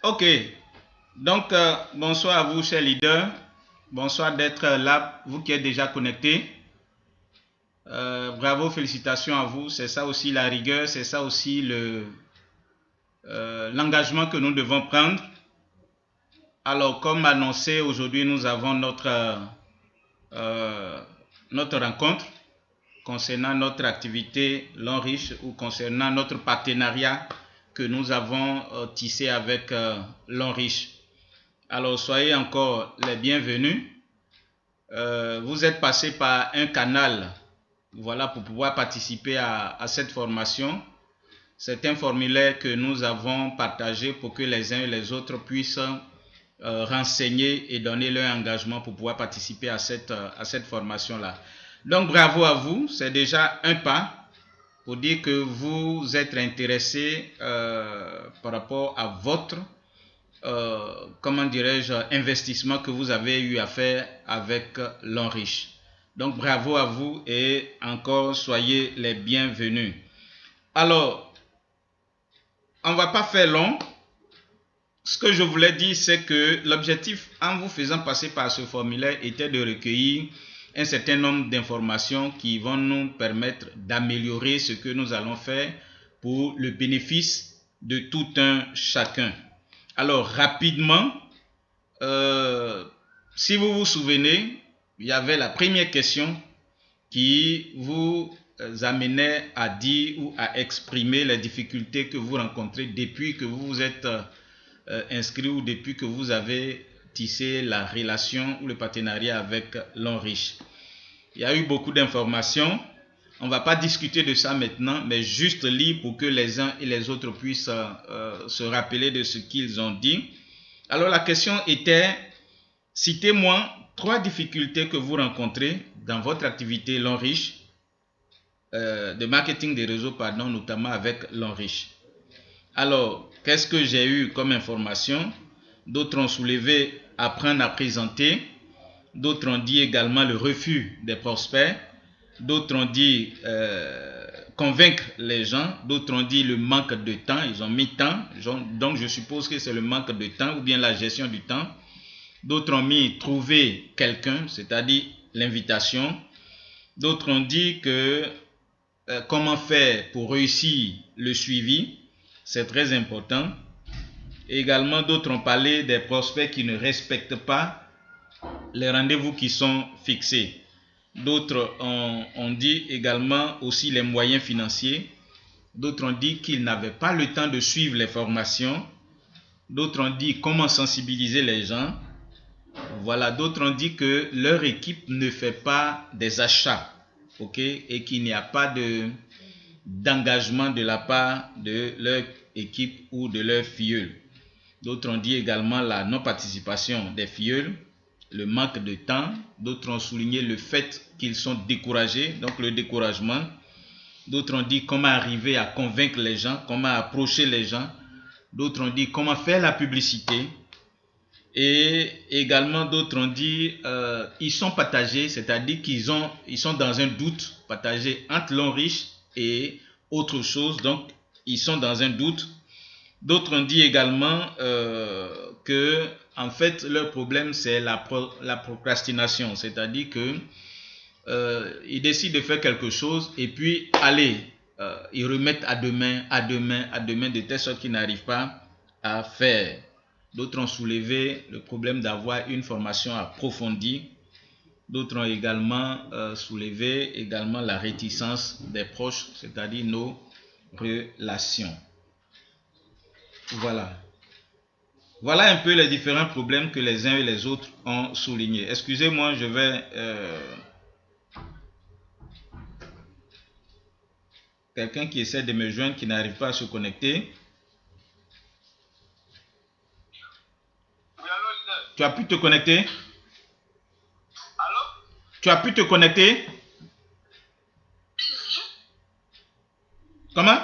Ok, donc bonsoir à vous, chers leaders. Bonsoir d'être là, vous qui êtes déjà connectés. Bravo, félicitations à vous. C'est ça aussi la rigueur, c'est ça aussi l'engagement que nous devons prendre. Alors, comme annoncé, aujourd'hui, nous avons notre rencontre concernant notre activité L'Enriche ou concernant notre partenariat que nous avons tissé avec L'Enriche. Alors, soyez encore les bienvenus. Vous êtes passé par un canal, voilà, pour pouvoir participer à cette formation. C'est un formulaire que nous avons partagé pour que les uns et les autres puissent renseigner et donner leur engagement pour pouvoir participer à cette formation-là. Donc, bravo à vous. C'est déjà un pas pour dire que vous êtes intéressé par rapport à votre comment dirais-je, investissement que vous avez eu à faire avec L'Enriche. Donc bravo à vous et encore soyez les bienvenus. Alors, on ne va pas faire long. Ce que je voulais dire, c'est que l'objectif en vous faisant passer par ce formulaire était de recueillir un certain nombre d'informations qui vont nous permettre d'améliorer ce que nous allons faire pour le bénéfice de tout un chacun. Alors, rapidement, si vous vous souvenez, il y avait la première question qui vous amenait à dire ou à exprimer les difficultés que vous rencontrez depuis que vous vous êtes inscrit ou depuis que vous avez tissé la relation ou le partenariat avec L'Enriche. Il y a eu beaucoup d'informations. On ne va pas discuter de ça maintenant, mais juste lire pour que les uns et les autres puissent se rappeler de ce qu'ils ont dit. Alors la question était, citez-moi 3 difficultés que vous rencontrez dans votre activité L'Enriche, de marketing des réseaux, pardon, notamment avec L'Enriche. Alors, qu'est-ce que j'ai eu comme information? D'autres ont soulevé apprendre à présenter. D'autres ont dit également le refus des prospects. D'autres ont dit convaincre les gens. D'autres ont dit le manque de temps. Ils ont mis temps. Donc, je suppose que c'est le manque de temps ou bien la gestion du temps. D'autres ont mis trouver quelqu'un, c'est-à-dire l'invitation. D'autres ont dit que comment faire pour réussir le suivi. C'est très important. Également, d'autres ont parlé des prospects qui ne respectent pas les rendez-vous qui sont fixés. D'autres ont dit également aussi les moyens financiers. D'autres ont dit qu'ils n'avaient pas le temps de suivre les formations. D'autres ont dit comment sensibiliser les gens. Voilà, d'autres ont dit que leur équipe ne fait pas des achats, ok, et qu'il n'y a pas d'engagement de la part de leur équipe ou de leur filleul. D'autres ont dit également la non-participation des filleuls, le manque de temps. D'autres ont souligné le fait qu'ils sont découragés, donc le découragement. D'autres ont dit comment arriver à convaincre les gens, comment approcher les gens. D'autres ont dit comment faire la publicité. Et également d'autres ont dit ils sont partagés, c'est-à-dire qu'ils sont dans un doute partagé entre L'Enriche et autre chose, donc ils sont dans un doute. D'autres ont dit également que en fait leur problème c'est la procrastination, c'est-à-dire que ils décident de faire quelque chose et puis allez, ils remettent à demain, de telle sorte qu'ils n'arrivent pas à faire. D'autres ont soulevé le problème d'avoir une formation approfondie. D'autres ont également soulevé également la réticence des proches, c'est-à-dire nos relations. Voilà. Voilà un peu les différents problèmes que les uns et les autres ont soulignés. Excusez-moi, je vais... Quelqu'un qui essaie de me joindre, qui n'arrive pas à se connecter. Tu as pu te connecter? Allô? Tu as pu te connecter? Comment?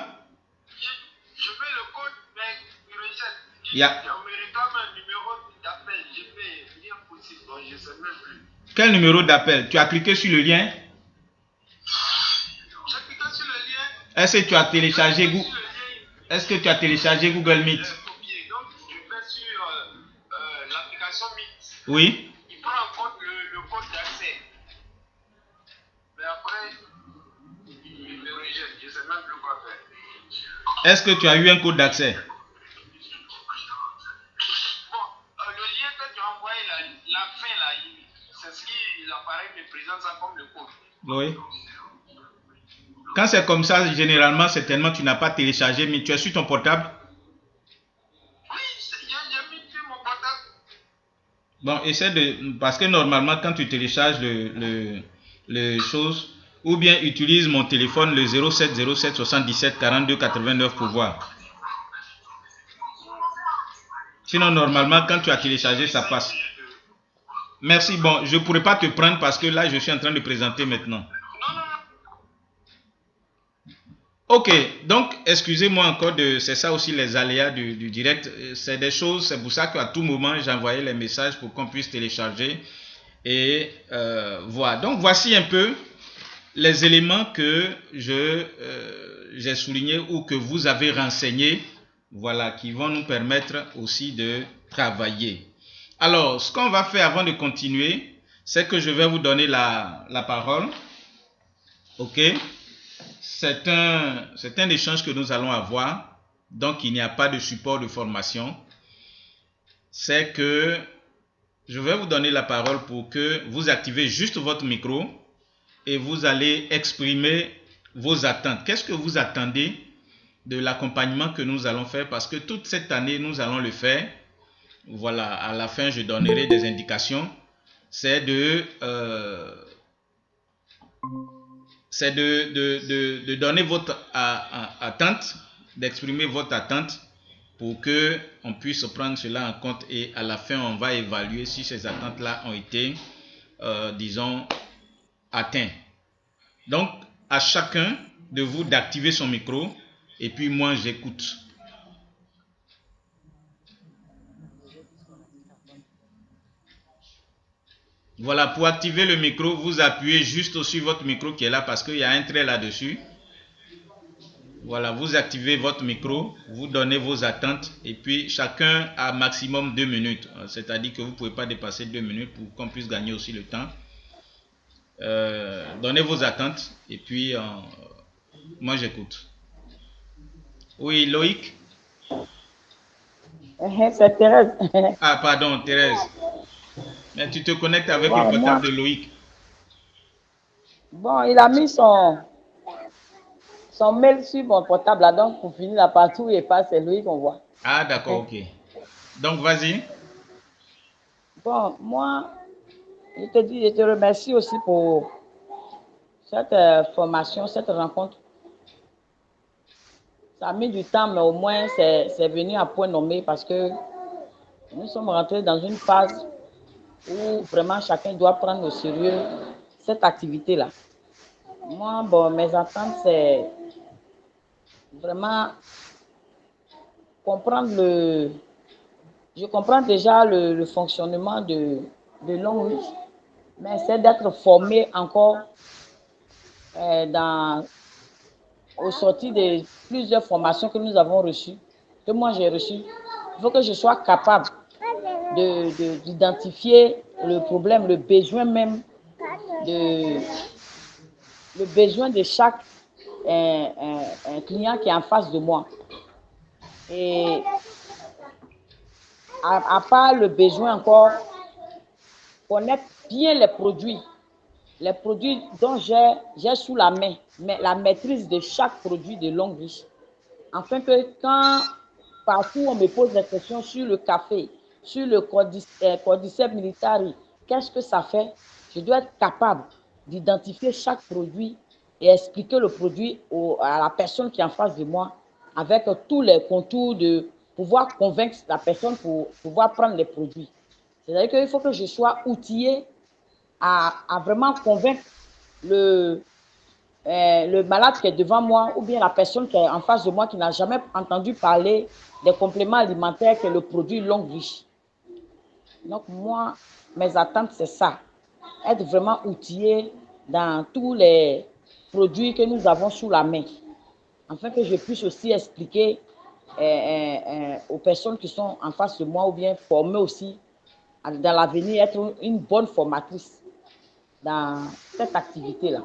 Je fais le code, mais il rejette. Yeah. On me réclame un numéro d'appel. Je fais rien possible, donc je ne sais même plus. Quel numéro d'appel? Tu as cliqué sur le lien? J'ai cliqué sur le lien. Est-ce que tu as téléchargé Google? Est-ce que tu as téléchargé Google Meet? Donc, je vais formation mixte. Oui. Il prend en compte le code d'accès. Mais après, il me rejette. Je ne sais même plus quoi faire. Est-ce que tu as eu un code d'accès? Bon, le lien que tu as envoyé, la fin là, c'est ce qui l'appareil me présente ça comme le code. Oui. Quand c'est comme ça, généralement, certainement, tu n'as pas téléchargé, mais tu es sur ton portable? Oui, j'ai mis sur mon portable. Bon, essaie de... Parce que normalement, quand tu télécharges le chose, ou bien utilise mon téléphone, le 07 07 77 42 89 pour voir. Sinon, normalement, quand tu as téléchargé, ça passe. Merci. Bon, je ne pourrais pas te prendre parce que là, je suis en train de présenter maintenant. Non, non, non. Ok, donc excusez-moi encore c'est ça aussi les aléas du direct. C'est des choses, c'est pour ça qu'à tout moment, j'envoyais les messages pour qu'on puisse télécharger et voir. Donc voici un peu les éléments que j'ai soulignés ou que vous avez renseignés, voilà, qui vont nous permettre aussi de travailler. Alors, ce qu'on va faire avant de continuer, c'est que je vais vous donner la parole. Ok? C'est un échange que nous allons avoir, donc il n'y a pas de support de formation. C'est que je vais vous donner la parole pour que vous activez juste votre micro et vous allez exprimer vos attentes. Qu'est-ce que vous attendez de l'accompagnement que nous allons faire? Parce que toute cette année, nous allons le faire. Voilà, à la fin, je donnerai des indications. C'est de donner votre attente, d'exprimer votre attente pour que on puisse prendre cela en compte et à la fin, on va évaluer si ces attentes-là ont été, disons, atteintes. Donc, à chacun de vous d'activer son micro et puis moi, j'écoute. Voilà, pour activer le micro, vous appuyez juste sur votre micro qui est là parce qu'il y a un trait là-dessus. Voilà, vous activez votre micro, vous donnez vos attentes et puis chacun a maximum 2 minutes. C'est-à-dire que vous ne pouvez pas dépasser 2 minutes pour qu'on puisse gagner aussi le temps. Donnez vos attentes et puis moi j'écoute. Oui, Loïc? C'est Thérèse. Ah, pardon, Thérèse. Mais tu te connectes avec le portable de Loïc. Bon, il a mis son mail sur mon portable là, donc pour finir là partout et pas c'est lui qu'on voit. Ah, d'accord, ok. Donc, vas-y. Bon, moi, je te remercie aussi pour cette formation, cette rencontre. Ça a mis du temps, mais au moins c'est venu à point nommé parce que nous sommes rentrés dans une phase où vraiment chacun doit prendre au sérieux cette activité-là. Moi, bon, mes attentes, c'est vraiment comprendre je comprends déjà le fonctionnement de Longrich, mais c'est d'être formé encore au sorti de plusieurs formations que nous avons reçues, que moi j'ai reçues. Il faut que je sois capable d'identifier le problème, le besoin même, le besoin de chaque un client qui est en face de moi. Et à part le besoin encore, connaître bien les produits dont j'ai sous la main, mais la maîtrise de chaque produit de Longrich, afin que quand partout on me pose des questions sur le café, sur le Cordyceps militari, qu'est-ce que ça fait? Je dois être capable d'identifier chaque produit et expliquer le produit à la personne qui est en face de moi avec tous les contours de pouvoir convaincre la personne pour pouvoir prendre les produits. C'est-à-dire qu'il faut que je sois outillé à vraiment convaincre le malade qui est devant moi ou bien la personne qui est en face de moi qui n'a jamais entendu parler des compléments alimentaires que le produit Longrich. Donc moi, mes attentes, c'est ça. Être vraiment outillé dans tous les produits que nous avons sous la main, afin que je puisse aussi expliquer aux personnes qui sont en face de moi ou bien former aussi dans l'avenir être une bonne formatrice dans cette activité-là.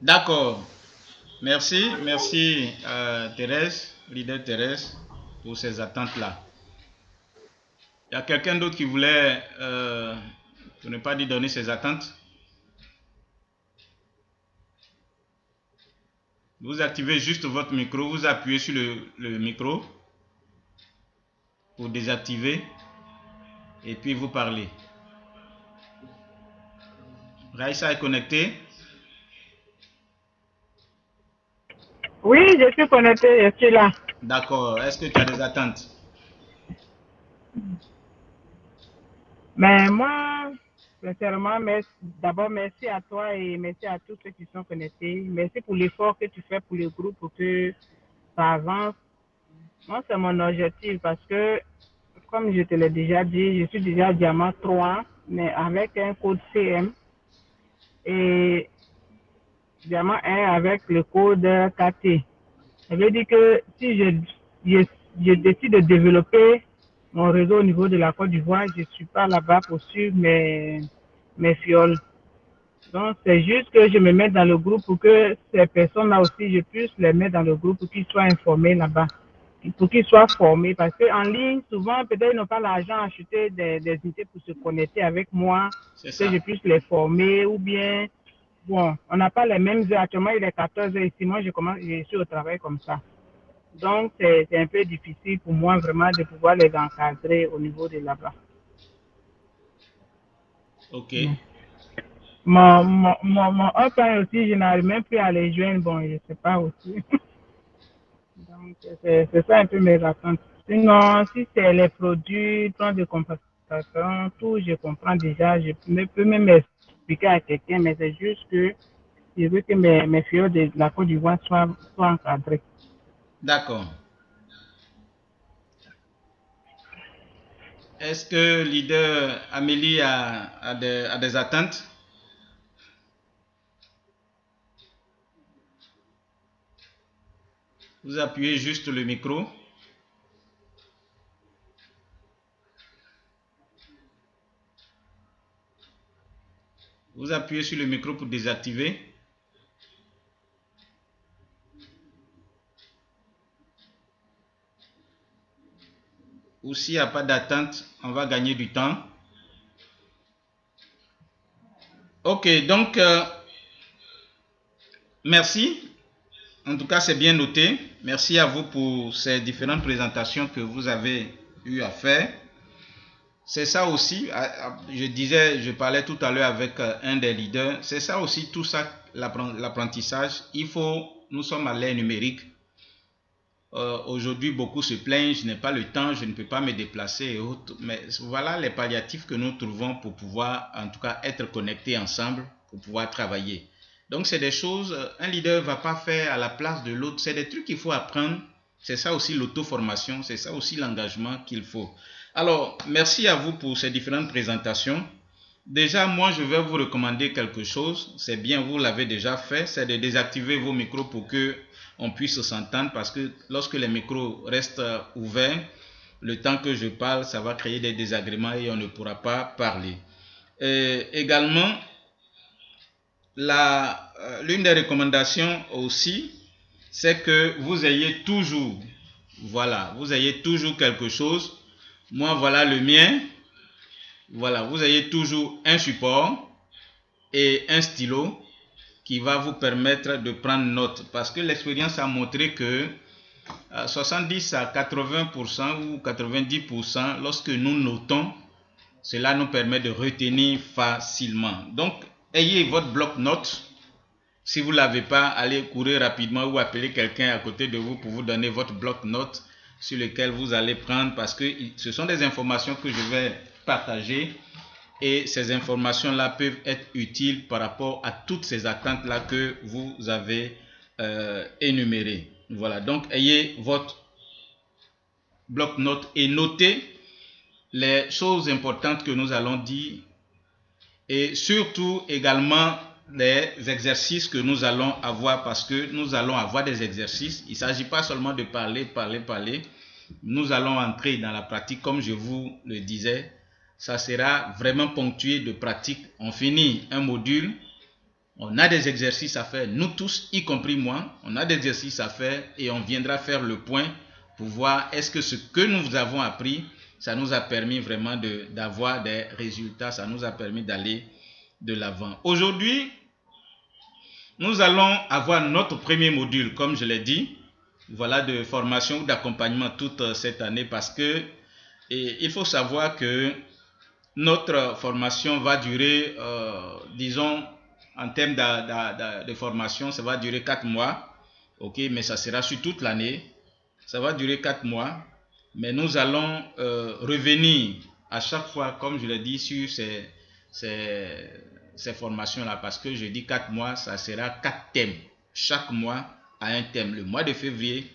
D'accord. Merci, merci Thérèse, leader Thérèse, pour ces attentes-là. Il y a quelqu'un d'autre qui voulait, pour ne pas dire donner ses attentes? Vous activez juste votre micro, vous appuyez sur le micro pour désactiver et puis vous parlez. Raïssa est connectée? Oui, je suis connectée, je suis là. D'accord. Est-ce que tu as des attentes? Mais moi, sincèrement, d'abord, merci à toi et merci à tous ceux qui sont connectés. Merci pour l'effort que tu fais pour le groupe pour que ça avance. Moi, c'est mon objectif parce que, comme je te l'ai déjà dit, je suis déjà diamant 3, mais avec un code CM et diamant 1 avec le code KT. Ça veut dire que si je décide de développer mon réseau au niveau de la Côte d'Ivoire, je ne suis pas là-bas pour suivre mes fioles. Donc, c'est juste que je me mets dans le groupe pour que ces personnes-là aussi, je puisse les mettre dans le groupe pour qu'ils soient informés là-bas, pour qu'ils soient formés. Parce qu'en ligne, souvent, peut-être ils n'ont pas l'argent à acheter des unités pour se connecter avec moi, que je puisse les former ou bien, bon, on n'a pas les mêmes heures. Actuellement, il est 14 heures ici. Moi, je suis au travail comme ça. Donc, c'est un peu difficile pour moi vraiment de pouvoir les encadrer au niveau de là-bas. Ok. Mon upline aussi, je n'arrive même plus à les joindre. Bon, je ne sais pas aussi. Donc, c'est ça un peu mes attentes. Sinon, si c'est les produits, plan de compensation, tout, je comprends déjà. Je peux même expliquer à quelqu'un, mais c'est juste que je veux que mes filles de la Côte d'Ivoire soient encadrées. D'accord. Est-ce que leader Amélie a des attentes? Vous appuyez juste le micro. Vous appuyez sur le micro pour désactiver. Ou s'il n'y a pas d'attente, on va gagner du temps. Ok, donc, merci. En tout cas, c'est bien noté. Merci à vous pour ces différentes présentations que vous avez eu à faire. C'est ça aussi, je parlais tout à l'heure avec un des leaders, c'est ça aussi, tout ça, l'apprentissage. Nous sommes à l'ère numérique. Aujourd'hui, beaucoup se plaignent, je n'ai pas le temps, je ne peux pas me déplacer et autres. Mais voilà les palliatifs que nous trouvons pour pouvoir, en tout cas, être connectés ensemble, pour pouvoir travailler. Donc, c'est des choses, un leader ne va pas faire à la place de l'autre. C'est des trucs qu'il faut apprendre. C'est ça aussi l'auto-formation, c'est ça aussi l'engagement qu'il faut. Alors, merci à vous pour ces différentes présentations. Déjà, moi, je vais vous recommander quelque chose. C'est bien, vous l'avez déjà fait, c'est de désactiver vos micros pour que on puisse s'entendre, parce que lorsque les micros restent ouverts, le temps que je parle, ça va créer des désagréments et on ne pourra pas parler. Également, l'une des recommandations aussi, c'est que vous ayez toujours, vous ayez toujours quelque chose. Moi, voilà le mien. Voilà, vous ayez toujours un support et un stylo qui va vous permettre de prendre note. Parce que l'expérience a montré que 70 à 80% ou 90%, lorsque nous notons, cela nous permet de retenir facilement. Donc, ayez votre bloc-notes. Si vous ne l'avez pas, allez courir rapidement ou appelez quelqu'un à côté de vous pour vous donner votre bloc-notes sur lequel vous allez prendre, parce que ce sont des informations que je vais partager et ces informations-là peuvent être utiles par rapport à toutes ces attentes-là que vous avez énumérées. Voilà, donc ayez votre bloc-notes et notez les choses importantes que nous allons dire et surtout également les exercices que nous allons avoir, parce que nous allons avoir des exercices. Il ne s'agit pas seulement de parler, nous allons entrer dans la pratique, comme je vous le disais. Ça sera vraiment ponctué de pratique. On finit un module, on a des exercices à faire, nous tous, y compris moi, on a des exercices à faire et on viendra faire le point pour voir est-ce que ce que nous avons appris, ça nous a permis vraiment d'avoir des résultats, ça nous a permis d'aller de l'avant. Aujourd'hui, nous allons avoir notre premier module, comme je l'ai dit, voilà, de formation ou d'accompagnement toute cette année, parce que il faut savoir que notre formation va durer, disons, en termes de formation, ça va durer 4 mois, ok, mais ça sera sur toute l'année, ça va durer 4 mois, mais nous allons revenir à chaque fois, comme je l'ai dit, sur ces formations-là, parce que je dis 4 mois, ça sera 4 thèmes. Chaque mois a un thème. Le mois de février,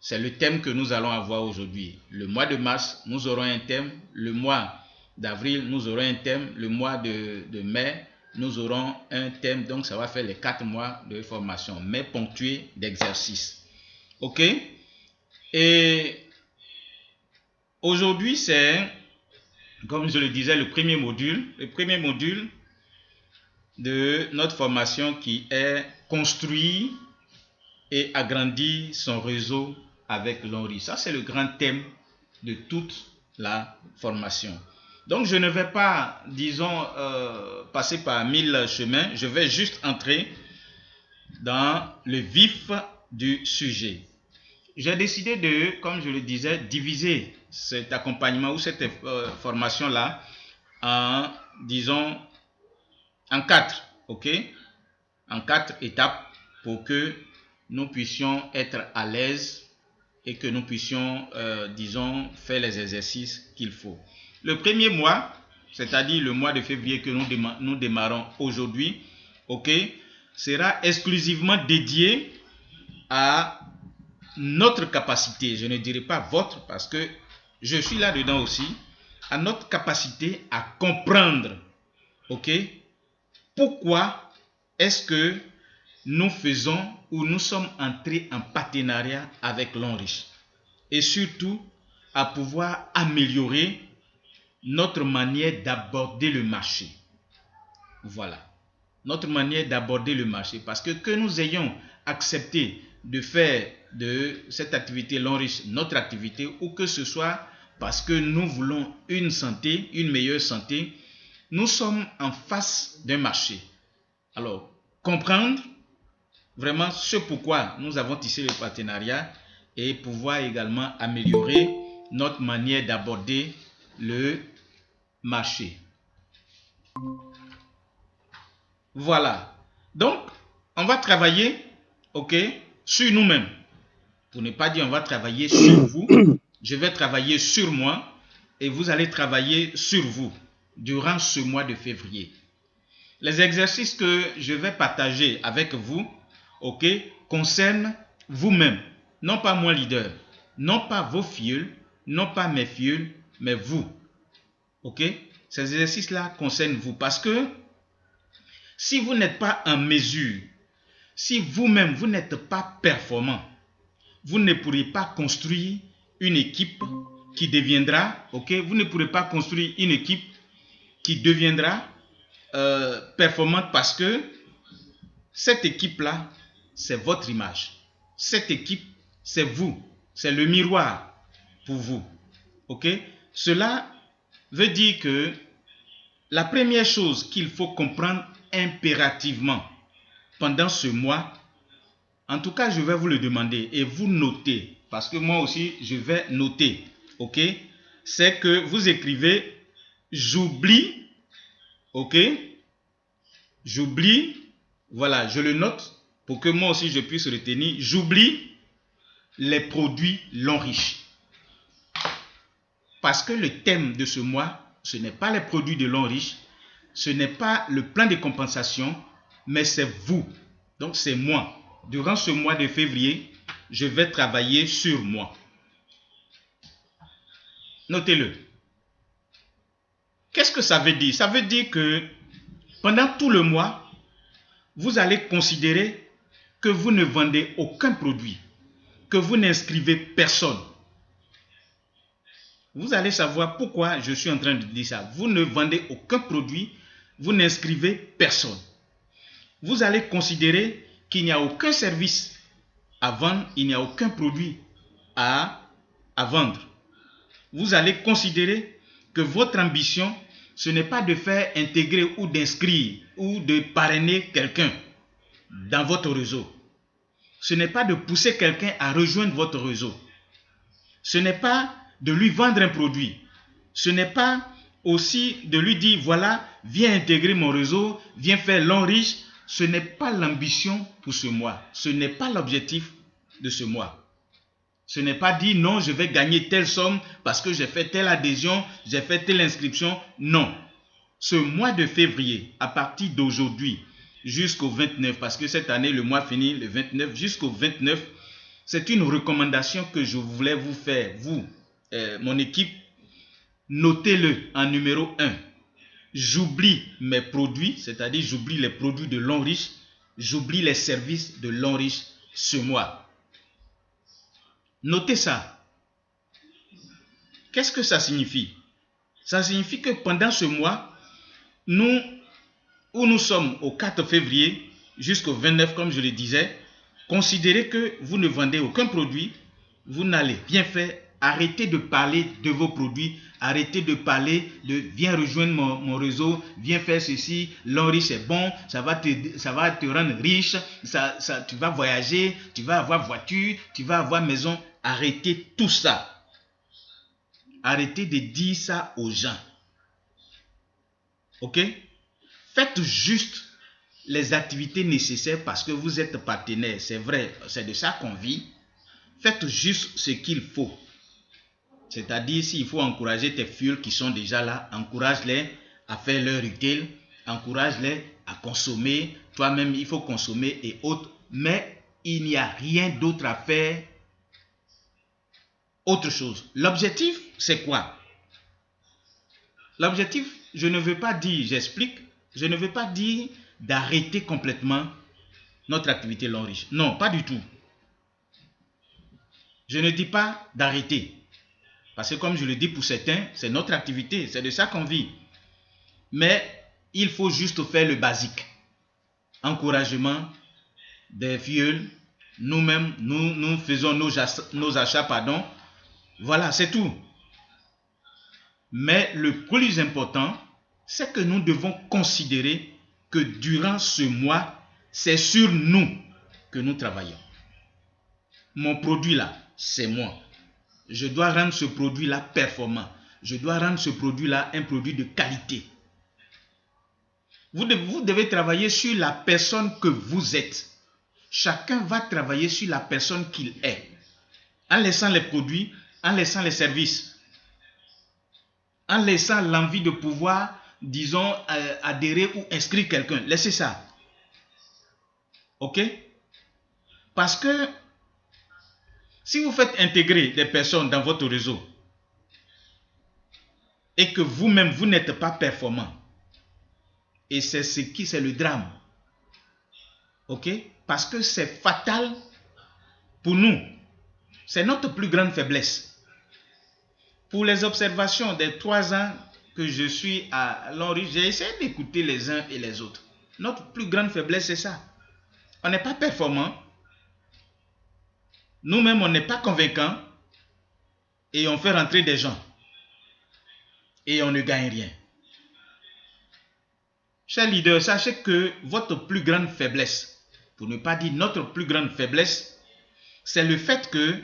c'est le thème que nous allons avoir aujourd'hui. Le mois de mars, nous aurons un thème. Le mois d'avril, nous aurons un thème. Le mois de mai, nous aurons un thème. Donc, ça va faire les 4 mois de formation, mais ponctués d'exercices. OK? Et aujourd'hui, c'est, comme je le disais, le premier module. Le premier module de notre formation qui est construire et agrandir son réseau avec l'ONRIS. Ça, c'est le grand thème de toute la formation. Donc, je ne vais pas, disons, passer par 1000 chemins. Je vais juste entrer dans le vif du sujet. J'ai décidé de, comme je le disais, diviser cet accompagnement ou cette formation-là en, disons, en 4, ok? En 4 étapes pour que nous puissions être à l'aise et que nous puissions, disons, faire les exercices qu'il faut. Le premier mois, c'est-à-dire le mois de février que nous démarrons aujourd'hui, ok, sera exclusivement dédié à notre capacité, je ne dirais pas votre parce que je suis là-dedans aussi, à notre capacité à comprendre, ok, pourquoi est-ce que nous faisons ou nous sommes entrés en partenariat avec l'ONRIS et surtout à pouvoir améliorer notre manière d'aborder le marché. Voilà, notre manière d'aborder le marché, parce que nous ayons accepté de faire de cette activité l'ONRIS notre activité, ou que ce soit parce que nous voulons une santé, une meilleure santé, nous sommes en face d'un marché. Alors, comprendre vraiment ce pourquoi nous avons tissé le partenariat et pouvoir également améliorer notre manière d'aborder le marché. Voilà. Donc, on va travailler, ok, sur nous-mêmes. Pour ne pas dire on va travailler sur vous, je vais travailler sur moi et vous allez travailler sur vous durant ce mois de février. Les exercices que je vais partager avec vous, ok, concernent vous-même, non pas moi leader, non pas vos filleuls, non pas mes filleuls, mais vous. Ok, ces exercices-là concernent vous parce que si vous n'êtes pas en mesure, si vous-même vous n'êtes pas performant, vous ne pourrez pas construire une équipe qui deviendra, ok, vous ne pourrez pas construire une équipe qui deviendra performante parce que cette équipe-là, c'est votre image. Cette équipe, c'est vous. C'est le miroir pour vous. Ok? Cela veut dire que la première chose qu'il faut comprendre impérativement pendant ce mois, en tout cas, je vais vous le demander et vous notez, parce que moi aussi, je vais noter. Ok? C'est que vous écrivez « j'oublie ». Ok? J'oublie. Voilà, je le note pour que moi aussi je puisse retenir. J'oublie les produits l'ONRIS. Parce que le thème de ce mois, ce n'est pas les produits de l'ONRIS, ce n'est pas le plan de compensation, mais c'est vous. Donc c'est moi. Durant ce mois de février, je vais travailler sur moi. Notez-le. Qu'est-ce que ça veut dire? Ça veut dire que pendant tout le mois, vous allez considérer que vous ne vendez aucun produit, que vous n'inscrivez personne. Vous allez savoir pourquoi je suis en train de dire ça. Vous ne vendez aucun produit, vous n'inscrivez personne. Vous allez considérer qu'il n'y a aucun service à vendre, il n'y a aucun produit à vendre. Vous allez considérer que votre ambition, ce n'est pas de faire intégrer ou d'inscrire ou de parrainer quelqu'un dans votre réseau. Ce n'est pas de pousser quelqu'un à rejoindre votre réseau. Ce n'est pas de lui vendre un produit. Ce n'est pas aussi de lui dire, voilà, viens intégrer mon réseau, viens faire l'homme riche. Ce n'est pas l'ambition pour ce mois. Ce n'est pas l'objectif de ce mois. Ce n'est pas dire, non, je vais gagner telle somme parce que j'ai fait telle adhésion, j'ai fait telle inscription. Non. Ce mois de février, à partir d'aujourd'hui jusqu'au 29, parce que cette année, le mois finit le 29, jusqu'au 29, c'est une recommandation que je voulais vous faire, vous, mon équipe. Notez-le en numéro 1. J'oublie mes produits, c'est-à-dire j'oublie les produits de l'homme riche, j'oublie les services de l'homme riche ce mois. Notez ça. Qu'est-ce que ça signifie? Ça signifie que pendant ce mois, nous sommes au 4 février jusqu'au 29, comme je le disais, considérez que vous ne vendez aucun produit, vous n'allez rien faire. Arrêtez de parler de vos produits, arrêtez de parler de viens rejoindre mon réseau, viens faire ceci, l'homme riche est bon, ça va te rendre riche, tu vas voyager, tu vas avoir voiture, tu vas avoir maison. Arrêtez tout ça. Arrêtez de dire ça aux gens. Ok? Faites juste les activités nécessaires parce que vous êtes partenaire. C'est vrai, c'est de ça qu'on vit. Faites juste ce qu'il faut. C'est-à-dire, s'il faut encourager tes filles qui sont déjà là, encourage-les à faire leur retail, encourage-les à consommer. Toi-même, il faut consommer et autres. Mais il n'y a rien d'autre à faire. Autre chose. L'objectif, c'est quoi? L'objectif, je ne veux pas dire, j'explique, je ne veux pas dire d'arrêter complètement notre activité l'homme riche. Non, pas du tout. Je ne dis pas d'arrêter. Parce que comme je le dis pour certains, c'est notre activité, c'est de ça qu'on vit. Mais il faut juste faire le basique. Encouragement des filles, nous-mêmes, nous faisons nos achats, pardon. Voilà, c'est tout. Mais le plus important, c'est que nous devons considérer que durant ce mois, c'est sur nous que nous travaillons. Mon produit là, c'est moi. Je dois rendre ce produit-là performant. Je dois rendre ce produit-là un produit de qualité. Vous devez travailler sur la personne que vous êtes. Chacun va travailler sur la personne qu'il est. En laissant les produits, en laissant les services. En laissant l'envie de pouvoir, disons, adhérer ou inscrire quelqu'un. Laissez ça. Ok? Parce que si vous faites intégrer des personnes dans votre réseau et que vous-même, vous n'êtes pas performant, et c'est le drame. Ok? Parce que c'est fatal pour nous. C'est notre plus grande faiblesse. Pour les observations des 3 ans que je suis à l'Henri, j'ai essayé d'écouter les uns et les autres. Notre plus grande faiblesse, c'est ça. On n'est pas performant. Nous-mêmes, on n'est pas convaincants et on fait rentrer des gens et on ne gagne rien. Chers leaders, sachez que votre plus grande faiblesse, pour ne pas dire notre plus grande faiblesse, c'est le fait que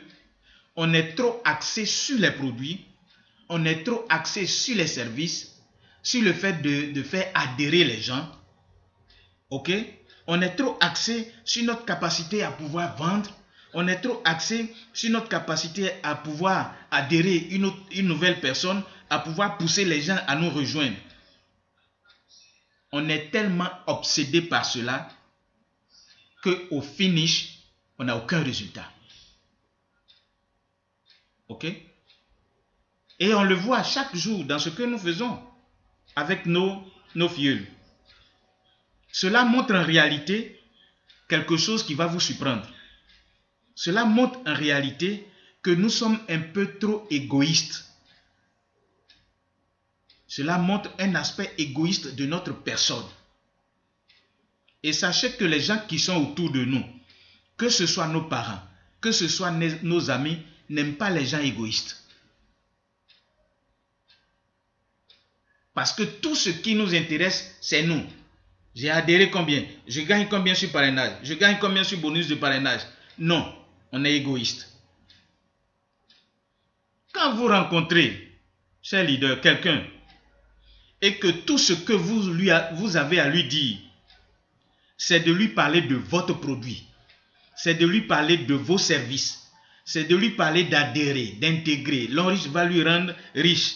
on est trop axé sur les produits, on est trop axé sur les services, sur le fait de faire adhérer les gens. Ok? On est trop axé sur notre capacité à pouvoir vendre. On est trop axé sur notre capacité à pouvoir adhérer une nouvelle personne, à pouvoir pousser les gens à nous rejoindre. On est tellement obsédé par cela qu'au finish, on n'a aucun résultat. Ok? Et on le voit chaque jour dans ce que nous faisons avec nos filleuls. Cela montre en réalité quelque chose qui va vous surprendre. Cela montre en réalité que nous sommes un peu trop égoïstes cela montre un aspect égoïste de notre personne. Et sachez que les gens qui sont autour de nous, que ce soit nos parents, que ce soit nos amis, n'aiment pas les gens égoïstes. Parce que tout ce qui nous intéresse, c'est nous. J'ai adhéré combien? Je gagne combien sur parrainage? Je gagne combien sur bonus de parrainage? Non, on est égoïste. Quand vous rencontrez, cher leader, quelqu'un, et que tout ce que vous avez à lui dire, c'est de lui parler de votre produit, c'est de lui parler de vos services, c'est de lui parler d'adhérer, d'intégrer. L'enrichissement va lui rendre riche.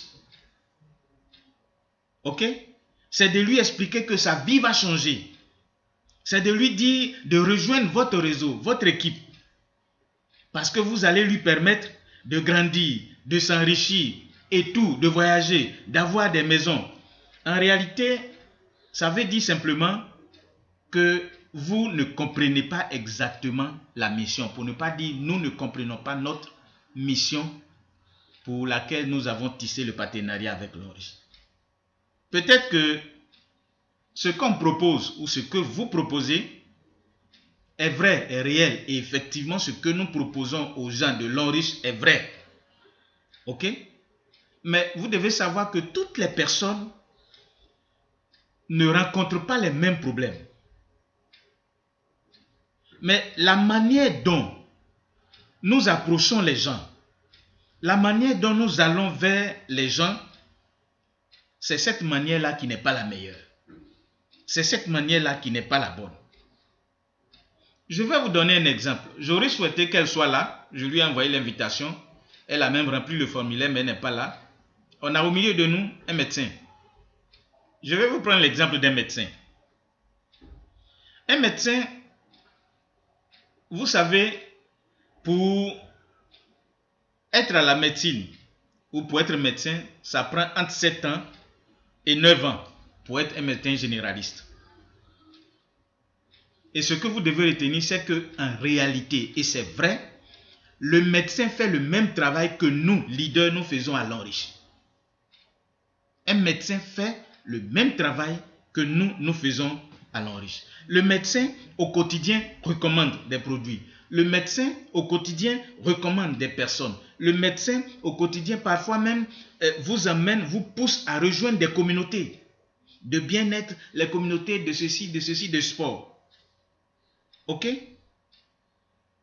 Ok? C'est de lui expliquer que sa vie va changer. C'est de lui dire de rejoindre votre réseau, votre équipe. Parce que vous allez lui permettre de grandir, de s'enrichir et tout, de voyager, d'avoir des maisons. En réalité, ça veut dire simplement que vous ne comprenez pas exactement la mission. Pour ne pas dire nous ne comprenons pas notre mission pour laquelle nous avons tissé le partenariat avec l'Enrichissement. Peut-être que ce qu'on propose ou ce que vous proposez est vrai, est réel. Et effectivement, ce que nous proposons aux gens de l'Enrichissement est vrai. Ok? Mais vous devez savoir que toutes les personnes ne rencontrent pas les mêmes problèmes. Mais la manière dont nous approchons les gens, la manière dont nous allons vers les gens, c'est cette manière-là qui n'est pas la meilleure. C'est cette manière-là qui n'est pas la bonne. Je vais vous donner un exemple. J'aurais souhaité qu'elle soit là. Je lui ai envoyé l'invitation. Elle a même rempli le formulaire, mais elle n'est pas là. On a au milieu de nous un médecin. Je vais vous prendre l'exemple d'un médecin. Un médecin, vous savez, pour être à la médecine ou pour être médecin, ça prend entre 7 ans et 9 ans pour être un médecin généraliste. Et ce que vous devez retenir, c'est qu'en réalité, et c'est vrai, le médecin fait le même travail que nous, leaders, nous faisons à l'Enrichissement. Un médecin fait le même travail que nous faisons à l'Enrichissement. Le médecin, au quotidien, recommande des produits. Le médecin, au quotidien, recommande des personnes. Le médecin, au quotidien, parfois même, vous emmène, vous pousse à rejoindre des communautés de bien-être, les communautés de ceci, de sport. Ok?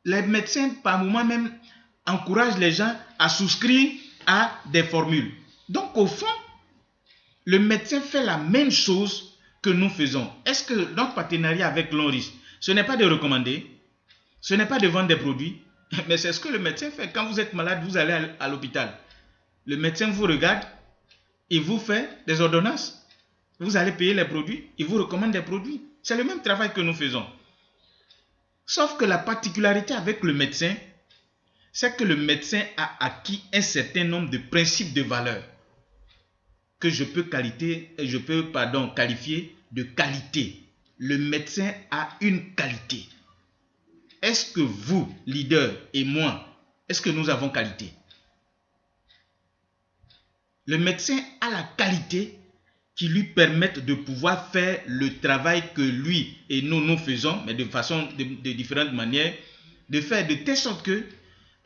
Les médecins, par moment même, encouragent les gens à souscrire à des formules. Donc, au fond, le médecin fait la même chose que nous faisons. Est-ce que notre partenariat avec l'Enrichissement, ce n'est pas de recommander, ce n'est pas de vendre des produits, mais c'est ce que le médecin fait. Quand vous êtes malade, vous allez à l'hôpital. Le médecin vous regarde, il vous fait des ordonnances. Vous allez payer les produits, il vous recommande des produits. C'est le même travail que nous faisons. Sauf que la particularité avec le médecin, c'est que le médecin a acquis un certain nombre de principes de valeur que je peux qualifier de qualité. Le médecin a une qualité. Est-ce que vous, leader, et moi, est-ce que nous avons qualité? Le médecin a la qualité qui lui permettent de pouvoir faire le travail que lui et nous faisons, mais de différentes manières, de faire de telle sorte que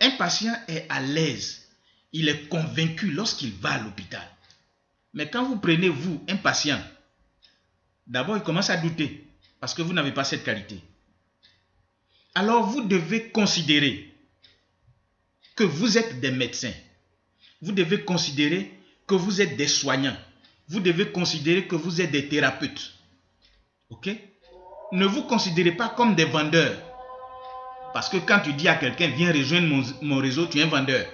un patient est à l'aise, il est convaincu lorsqu'il va à l'hôpital. Mais quand vous prenez, vous, un patient, d'abord il commence à douter, parce que vous n'avez pas cette qualité. Alors vous devez considérer que vous êtes des médecins. Vous devez considérer que vous êtes des soignants. Vous devez considérer que vous êtes des thérapeutes. Ok? Ne vous considérez pas comme des vendeurs. Parce que quand tu dis à quelqu'un, viens rejoindre mon réseau, tu es un vendeur.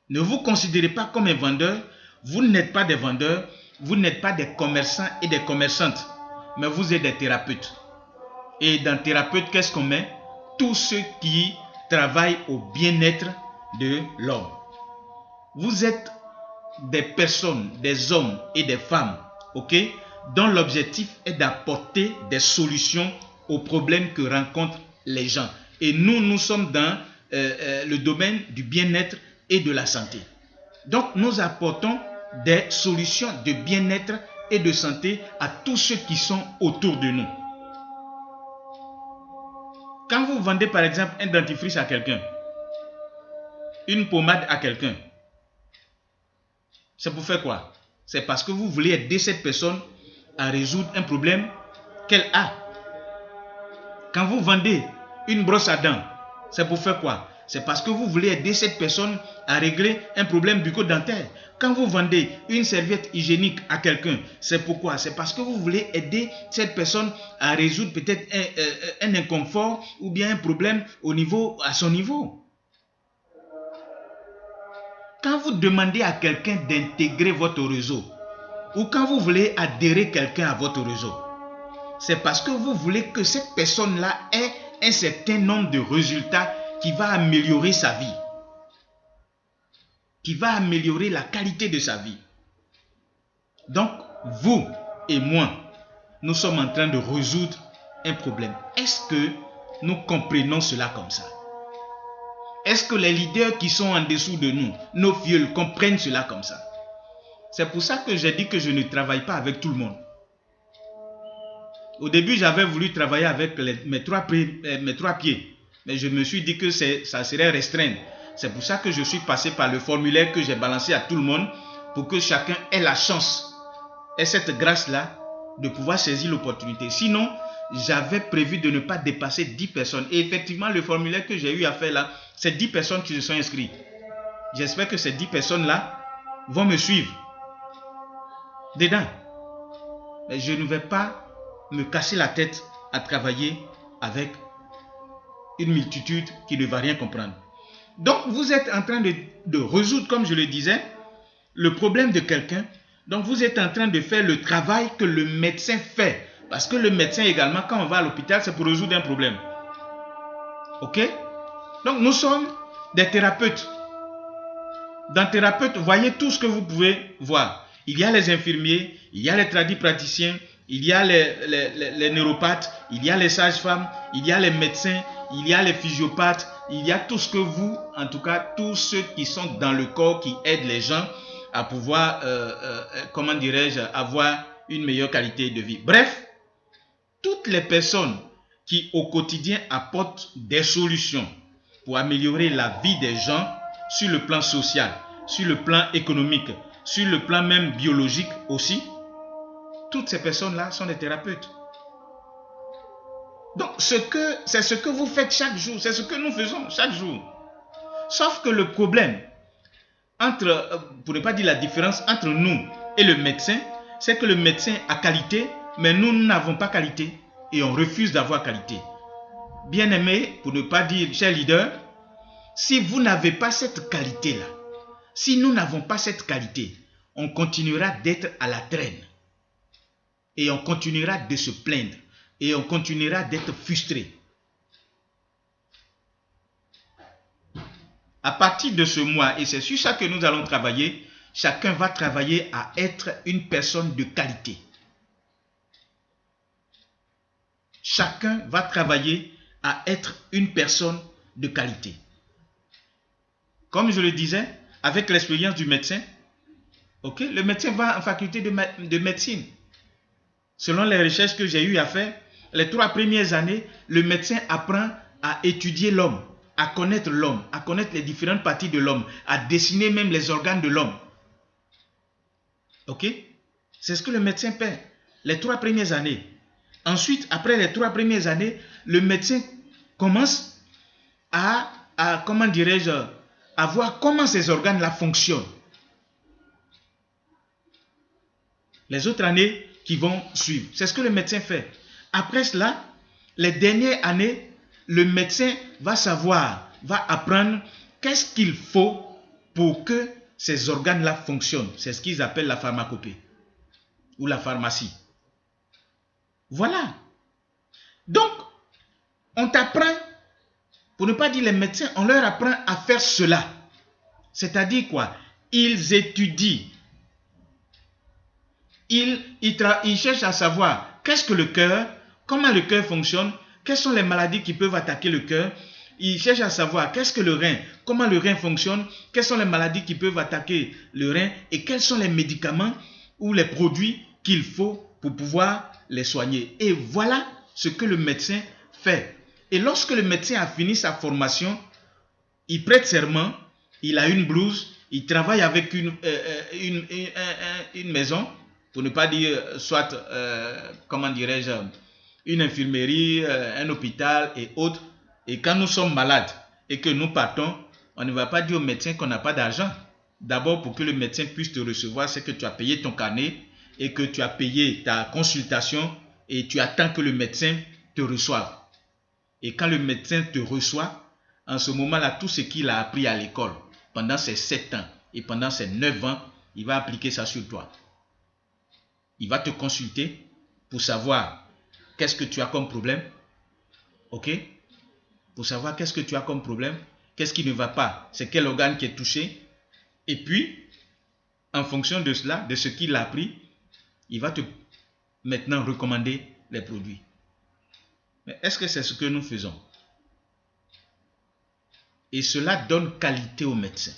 Ne vous considérez pas comme un vendeur. Vous n'êtes pas des vendeurs. Vous n'êtes pas des commerçants et des commerçantes. Mais vous êtes des thérapeutes. Et dans thérapeute, qu'est-ce qu'on met? Tous ceux qui travaillent au bien-être de l'homme. Vous êtes des personnes, des hommes et des femmes, ok, dont l'objectif est d'apporter des solutions aux problèmes que rencontrent les gens. Et nous sommes dans le domaine du bien-être et de la santé. Donc, nous apportons des solutions de bien-être et de santé à tous ceux qui sont autour de nous. Quand vous vendez par exemple un dentifrice à quelqu'un, une pommade à quelqu'un, c'est pour faire quoi? C'est parce que vous voulez aider cette personne à résoudre un problème qu'elle a. Quand vous vendez une brosse à dents, c'est pour faire quoi? C'est parce que vous voulez aider cette personne à régler un problème bucco-dentaire. Quand vous vendez une serviette hygiénique à quelqu'un, c'est pourquoi? C'est parce que vous voulez aider cette personne à résoudre peut-être un inconfort ou bien un problème à son niveau. Quand vous demandez à quelqu'un d'intégrer votre réseau ou quand vous voulez adhérer quelqu'un à votre réseau, c'est parce que vous voulez que cette personne-là ait un certain nombre de résultats qui va améliorer sa vie, qui va améliorer la qualité de sa vie. Donc, vous et moi, nous sommes en train de résoudre un problème. Est-ce que nous comprenons cela comme ça? Est-ce que les leaders qui sont en dessous de nous, nos fioles, comprennent cela comme ça? C'est pour ça que j'ai dit que je ne travaille pas avec tout le monde. Au début, j'avais voulu travailler avec mes trois pieds. Mais je me suis dit que ça serait restreint. C'est pour ça que je suis passé par le formulaire que j'ai balancé à tout le monde pour que chacun ait la chance et cette grâce-là de pouvoir saisir l'opportunité. Sinon, j'avais prévu de ne pas dépasser 10 personnes. Et effectivement, le formulaire que j'ai eu à faire là, c'est 10 personnes qui se sont inscrites. J'espère que ces 10 personnes-là vont me suivre dedans. Mais je ne vais pas me casser la tête à travailler avec une multitude qui ne va rien comprendre. Donc, vous êtes en train de résoudre, comme je le disais, le problème de quelqu'un. Donc, vous êtes en train de faire le travail que le médecin fait. Parce que le médecin également, quand on va à l'hôpital, c'est pour résoudre un problème. Ok? Donc, nous sommes des thérapeutes. Dans thérapeute, voyez tout ce que vous pouvez voir. Il y a les infirmiers, il y a les tradipraticiens, il y a les neuropathes, il y a les sages-femmes, il y a les médecins, il y a les physiopathes, il y a tout ce que vous, en tout cas, tous ceux qui sont dans le corps, qui aident les gens à pouvoir, comment dirais-je, avoir une meilleure qualité de vie. Bref, toutes les personnes qui au quotidien apportent des solutions pour améliorer la vie des gens sur le plan social, sur le plan économique, sur le plan même biologique aussi, toutes ces personnes-là sont des thérapeutes. Donc, c'est ce que vous faites chaque jour, c'est ce que nous faisons chaque jour. Sauf que le problème, pour ne pas dire la différence entre nous et le médecin, c'est que le médecin a qualité, mais nous n'avons pas qualité et on refuse d'avoir qualité. Bien-aimés, pour ne pas dire chers leaders, si vous n'avez pas cette qualité-là, si nous n'avons pas cette qualité, on continuera d'être à la traîne. Et on continuera de se plaindre. Et on continuera d'être frustré. À partir de ce mois, et c'est sur ça que nous allons travailler, chacun va travailler à être une personne de qualité. Chacun va travailler à être une personne de qualité. Comme je le disais, avec l'expérience du médecin, okay, le médecin va en faculté de médecine. Selon les recherches que j'ai eu à faire, les 3 premières années, le médecin apprend à étudier l'homme, à connaître les différentes parties de l'homme, à dessiner même les organes de l'homme. Ok? C'est ce que le médecin fait les 3 premières années. Ensuite, après les 3 premières années, le médecin commence à comment dirais-je, à voir comment ces organes-là fonctionnent. Les autres années qui vont suivre, c'est ce que le médecin fait. Après cela, les dernières années, le médecin va savoir, va apprendre qu'est-ce qu'il faut pour que ces organes-là fonctionnent. C'est ce qu'ils appellent la pharmacopée ou la pharmacie. Voilà. Donc, on t'apprend, pour ne pas dire les médecins, on leur apprend à faire cela. C'est-à-dire quoi? Ils étudient. Ils cherchent à savoir qu'est-ce que le cœur, comment le cœur fonctionne, quelles sont les maladies qui peuvent attaquer le cœur, Il cherche à savoir qu'est-ce que le rein, comment le rein fonctionne, quelles sont les maladies qui peuvent attaquer le rein et quels sont les médicaments ou les produits qu'il faut pour pouvoir les soigner. Et voilà ce que le médecin fait. Et lorsque le médecin a fini sa formation, il prête serment, il a une blouse, il travaille avec une maison, pour ne pas dire soit, comment dirais-je, une infirmerie, un hôpital et autres. Et quand nous sommes malades et que nous partons, on ne va pas dire au médecin qu'on n'a pas d'argent. D'abord, pour que le médecin puisse te recevoir, c'est que tu as payé ton carnet et que tu as payé ta consultation et tu attends que le médecin te reçoive. Et quand le médecin te reçoit, en ce moment-là, tout ce qu'il a appris à l'école pendant ces 7 ans et pendant ces 9 ans, il va appliquer ça sur toi. Il va te consulter pour savoir qu'est-ce que tu as comme problème. Ok? Pour savoir qu'est-ce que tu as comme problème, qu'est-ce qui ne va pas, c'est quel organe qui est touché. Et puis, en fonction de cela, de ce qu'il a appris, il va te maintenant recommander les produits. Mais est-ce que c'est ce que nous faisons? Et cela donne qualité au médecin.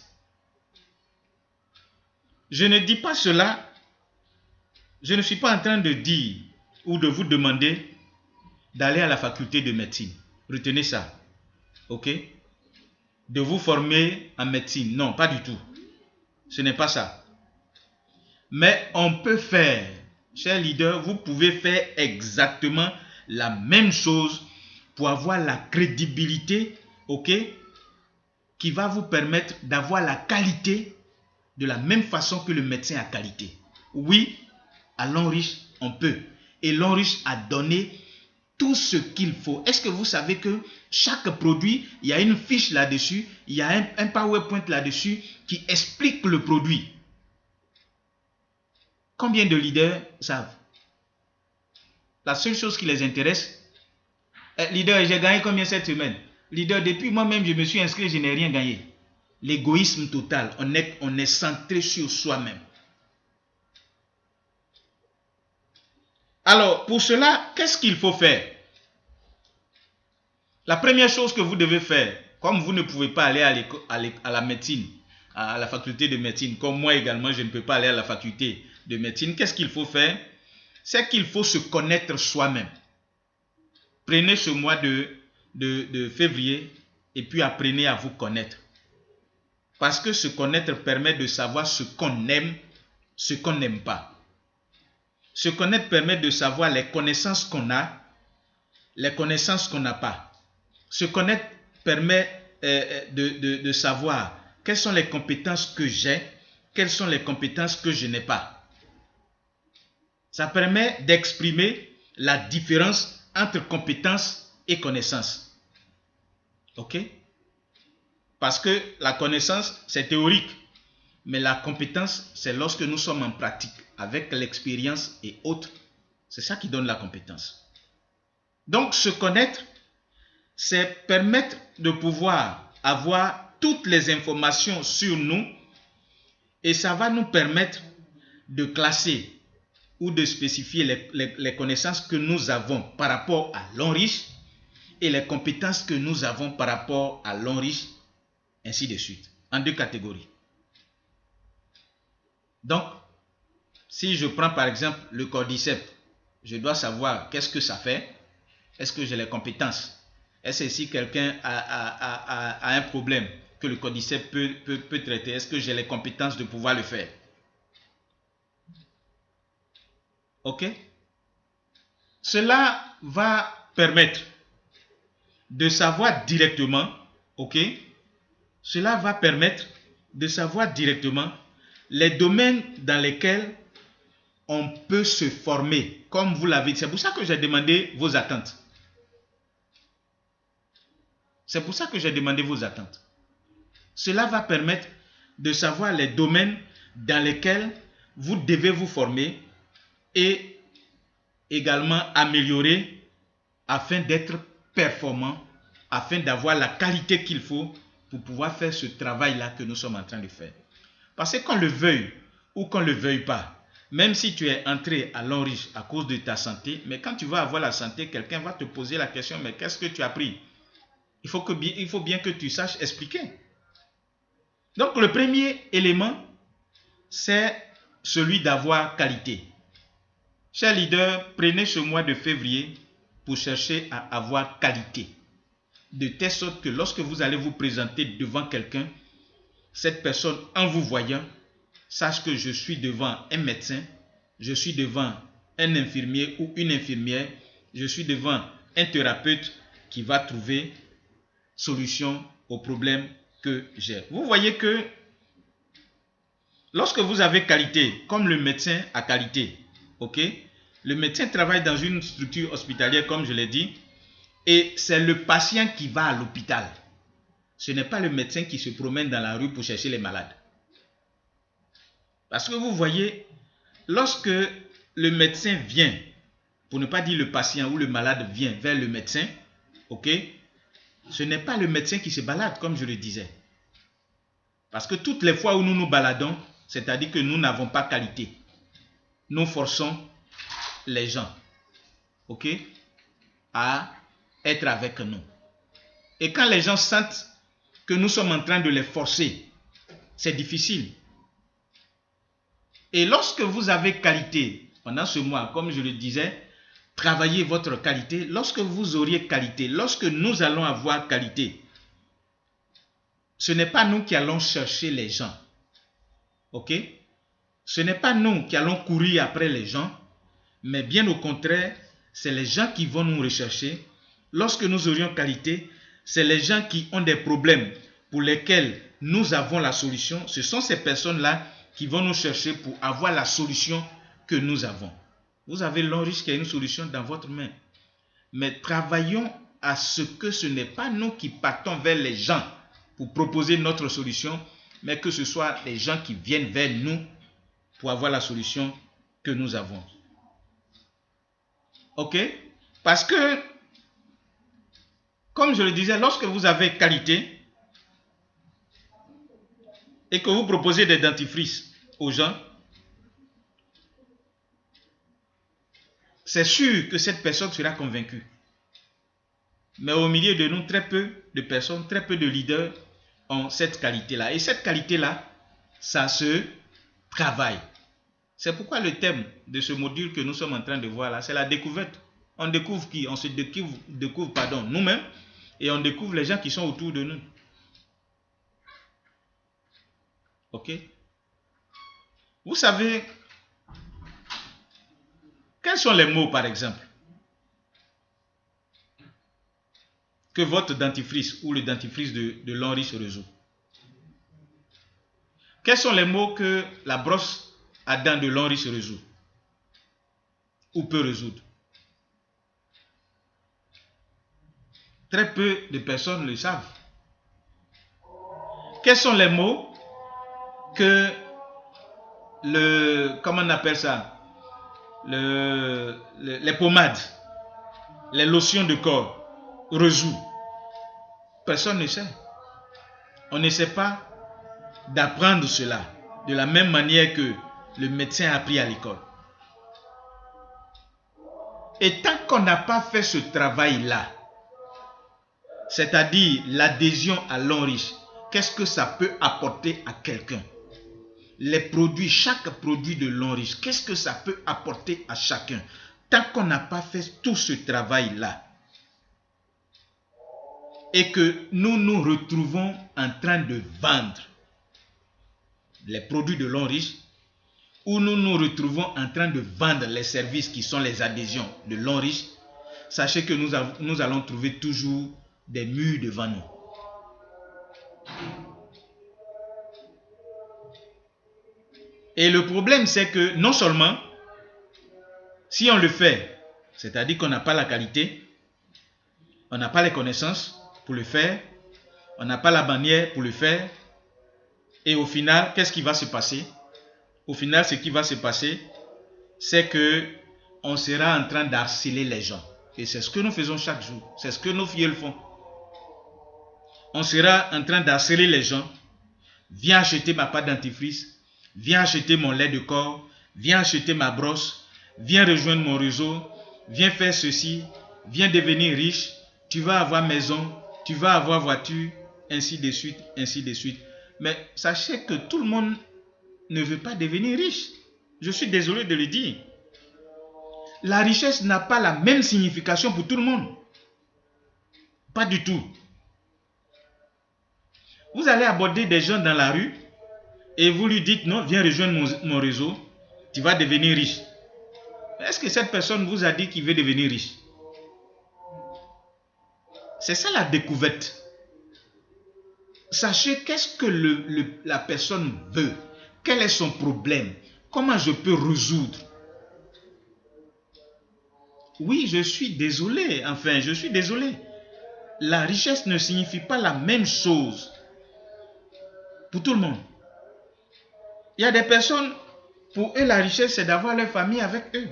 Je ne dis pas cela, je ne suis pas en train de dire ou de vous demander d'aller à la faculté de médecine. Retenez ça. Ok? De vous former en médecine. Non, pas du tout. Ce n'est pas ça. Mais on peut faire, chers leaders, vous pouvez faire exactement la même chose pour avoir la crédibilité, ok, qui va vous permettre d'avoir la qualité de la même façon que le médecin a qualité. Oui, à Longrich, on peut. Et Longrich a donné tout ce qu'il faut. Est-ce que vous savez que chaque produit, il y a une fiche là-dessus, il y a un PowerPoint là-dessus qui explique le produit. Combien de leaders savent? La seule chose qui les intéresse, leader, j'ai gagné combien cette semaine? Leader, depuis moi-même, je me suis inscrit, je n'ai rien gagné. L'égoïsme total, on est centré sur soi-même. Alors, pour cela, qu'est-ce qu'il faut faire? La première chose que vous devez faire, comme vous ne pouvez pas aller à la médecine, à la faculté de médecine, comme moi également, je ne peux pas aller à la faculté de médecine, qu'est-ce qu'il faut faire? C'est qu'il faut se connaître soi-même. Prenez ce mois de février et puis apprenez à vous connaître. Parce que se connaître permet de savoir ce qu'on aime, ce qu'on n'aime pas. Se connaître permet de savoir les connaissances qu'on a, les connaissances qu'on n'a pas. Se connaître permet de savoir quelles sont les compétences que j'ai, quelles sont les compétences que je n'ai pas. Ça permet d'exprimer la différence entre compétences et connaissances. Ok? Parce que la connaissance, c'est théorique. Mais la compétence, c'est lorsque nous sommes en pratique, avec l'expérience et autres. C'est ça qui donne la compétence. Donc, se connaître, c'est permettre de pouvoir avoir toutes les informations sur nous et ça va nous permettre de classer ou de spécifier les connaissances que nous avons par rapport à Longrich et les compétences que nous avons par rapport à Longrich, ainsi de suite, en 2 catégories. Donc, si je prends par exemple le cordyceps, je dois savoir qu'est-ce que ça fait, est-ce que j'ai les compétences, est-ce que si quelqu'un a un problème que le cordyceps peut traiter, est-ce que j'ai les compétences de pouvoir le faire? Ok? Cela va permettre de savoir directement, ok? Cela va permettre de savoir directement les domaines dans lesquels on peut se former, comme vous l'avez dit. C'est pour ça que j'ai demandé vos attentes. C'est pour ça que j'ai demandé vos attentes. Cela va permettre de savoir les domaines dans lesquels vous devez vous former et également améliorer afin d'être performant, afin d'avoir la qualité qu'il faut pour pouvoir faire ce travail-là que nous sommes en train de faire. Parce que qu'on le veuille ou qu'on ne le veuille pas, même si tu es entré à Longrich à cause de ta santé, mais quand tu vas avoir la santé, quelqu'un va te poser la question, mais qu'est-ce que tu as pris? il faut bien que tu saches expliquer. Donc le premier élément, c'est celui d'avoir qualité. Chers leaders, prenez ce mois de février pour chercher à avoir qualité. De telle sorte que lorsque vous allez vous présenter devant quelqu'un, cette personne, en vous voyant, sache que je suis devant un médecin, je suis devant un infirmier ou une infirmière, je suis devant un thérapeute qui va trouver solution aux problèmes que j'ai. Vous voyez que lorsque vous avez qualité, comme le médecin a qualité, ok? Le médecin travaille dans une structure hospitalière, comme je l'ai dit, et c'est le patient qui va à l'hôpital. Ce n'est pas le médecin qui se promène dans la rue pour chercher les malades. Parce que vous voyez, lorsque le médecin vient, pour ne pas dire le patient ou le malade vient vers le médecin, ok, ce n'est pas le médecin qui se balade, comme je le disais. Parce que toutes les fois où nous nous baladons, c'est-à-dire que nous n'avons pas qualité. Nous forçons les gens, ok, à être avec nous. Et quand les gens sentent que nous sommes en train de les forcer, c'est difficile. Et lorsque vous avez qualité, pendant ce mois, comme je le disais, travaillez votre qualité. Lorsque vous auriez qualité, lorsque nous allons avoir qualité, ce n'est pas nous qui allons chercher les gens. Ok? Ce n'est pas nous qui allons courir après les gens, mais bien au contraire, c'est les gens qui vont nous rechercher. Lorsque nous aurions qualité, c'est les gens qui ont des problèmes pour lesquels nous avons la solution. Ce sont ces personnes-là qui vont nous chercher pour avoir la solution que nous avons. Vous avez l'enrichissement qui a une solution dans votre main. Mais travaillons à ce que ce n'est pas nous qui partons vers les gens pour proposer notre solution, mais que ce soit les gens qui viennent vers nous pour avoir la solution que nous avons. Ok? Parce que, comme je le disais, lorsque vous avez qualité et que vous proposez des dentifrices aux gens, c'est sûr que cette personne sera convaincue. Mais au milieu de nous, très peu de personnes, très peu de leaders ont cette qualité-là. Et cette qualité-là, ça se travaille. C'est pourquoi le thème de ce module que nous sommes en train de voir là, c'est la découverte. On découvre qui? On se découvre nous-mêmes, et on découvre les gens qui sont autour de nous. Ok? Vous savez, quels sont les mots, par exemple, que votre dentifrice ou le dentifrice de l'Henri résout? Quels sont les mots que la brosse à dents de l'Henri résout ou peut résoudre? Très peu de personnes le savent. Quels sont les mots que comment on appelle ça? Les pommades, les lotions de corps résout? Personne ne sait. On ne sait pas d'apprendre cela de la même manière que le médecin a appris à l'école. Et tant qu'on n'a pas fait ce travail-là, c'est-à-dire l'adhésion à l'enrichissement, qu'est-ce que ça peut apporter à quelqu'un? Les produits, chaque produit de l'enrichissement, qu'est-ce que ça peut apporter à chacun? Tant qu'on n'a pas fait tout ce travail-là, et que nous nous retrouvons en train de vendre les produits de l'enrichissement, où nous nous retrouvons en train de vendre les services qui sont les adhésions de l'enrichissement, sachez que nous allons trouver toujours des murs devant nous. Et le problème, c'est que non seulement, si on le fait, c'est-à-dire qu'on n'a pas la qualité, on n'a pas les connaissances pour le faire, on n'a pas la manière pour le faire, et au final, qu'est-ce qui va se passer? Au final, ce qui va se passer, c'est que on sera en train d'harceler les gens. Et c'est ce que nous faisons chaque jour. C'est ce que nos filles font. On sera en train d'harceler les gens. Viens acheter ma pâte dentifrice. Viens acheter mon lait de corps. Viens acheter ma brosse. Viens rejoindre mon réseau. Viens faire ceci. Viens devenir riche. Tu vas avoir maison. tu vas avoir voiture, ainsi de suite, ainsi de suite. Mais sachez que tout le monde ne veut pas devenir riche. Je suis désolé de le dire. La richesse n'a pas la même signification pour tout le monde. Pas du tout. Vous allez aborder des gens dans la rue et vous lui dites non, viens rejoindre mon réseau, tu vas devenir riche. Est-ce que cette personne vous a dit qu'il veut devenir riche? C'est ça la découverte. Sachez qu'est-ce que la personne veut. Quel est son problème? Comment je peux résoudre? Oui, je suis désolé. Enfin, je suis désolé. La richesse ne signifie pas la même chose pour tout le monde. Il y a des personnes, pour eux, la richesse, c'est d'avoir leur famille avec eux.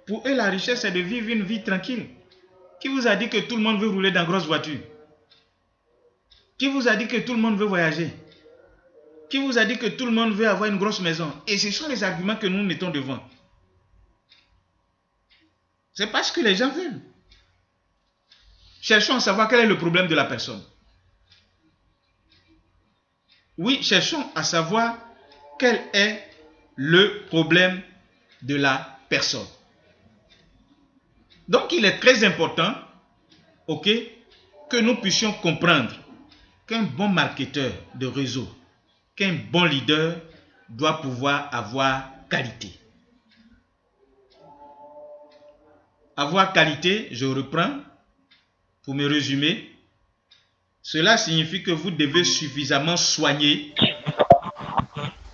Pour eux, la richesse, c'est de vivre une vie tranquille. Qui vous a dit que tout le monde veut rouler dans une grosse voiture? Qui vous a dit que tout le monde veut voyager? Qui vous a dit que tout le monde veut avoir une grosse maison? Et ce sont les arguments que nous mettons devant. C'est parce que les gens veulent. Cherchons à savoir quel est le problème de la personne. Oui, cherchons à savoir quel est le problème de la personne. Donc, il est très important, ok, que nous puissions comprendre qu'un bon marketeur de réseau, qu'un bon leader doit pouvoir avoir qualité. Avoir qualité, je reprends, pour me résumer, cela signifie que vous devez suffisamment soigner.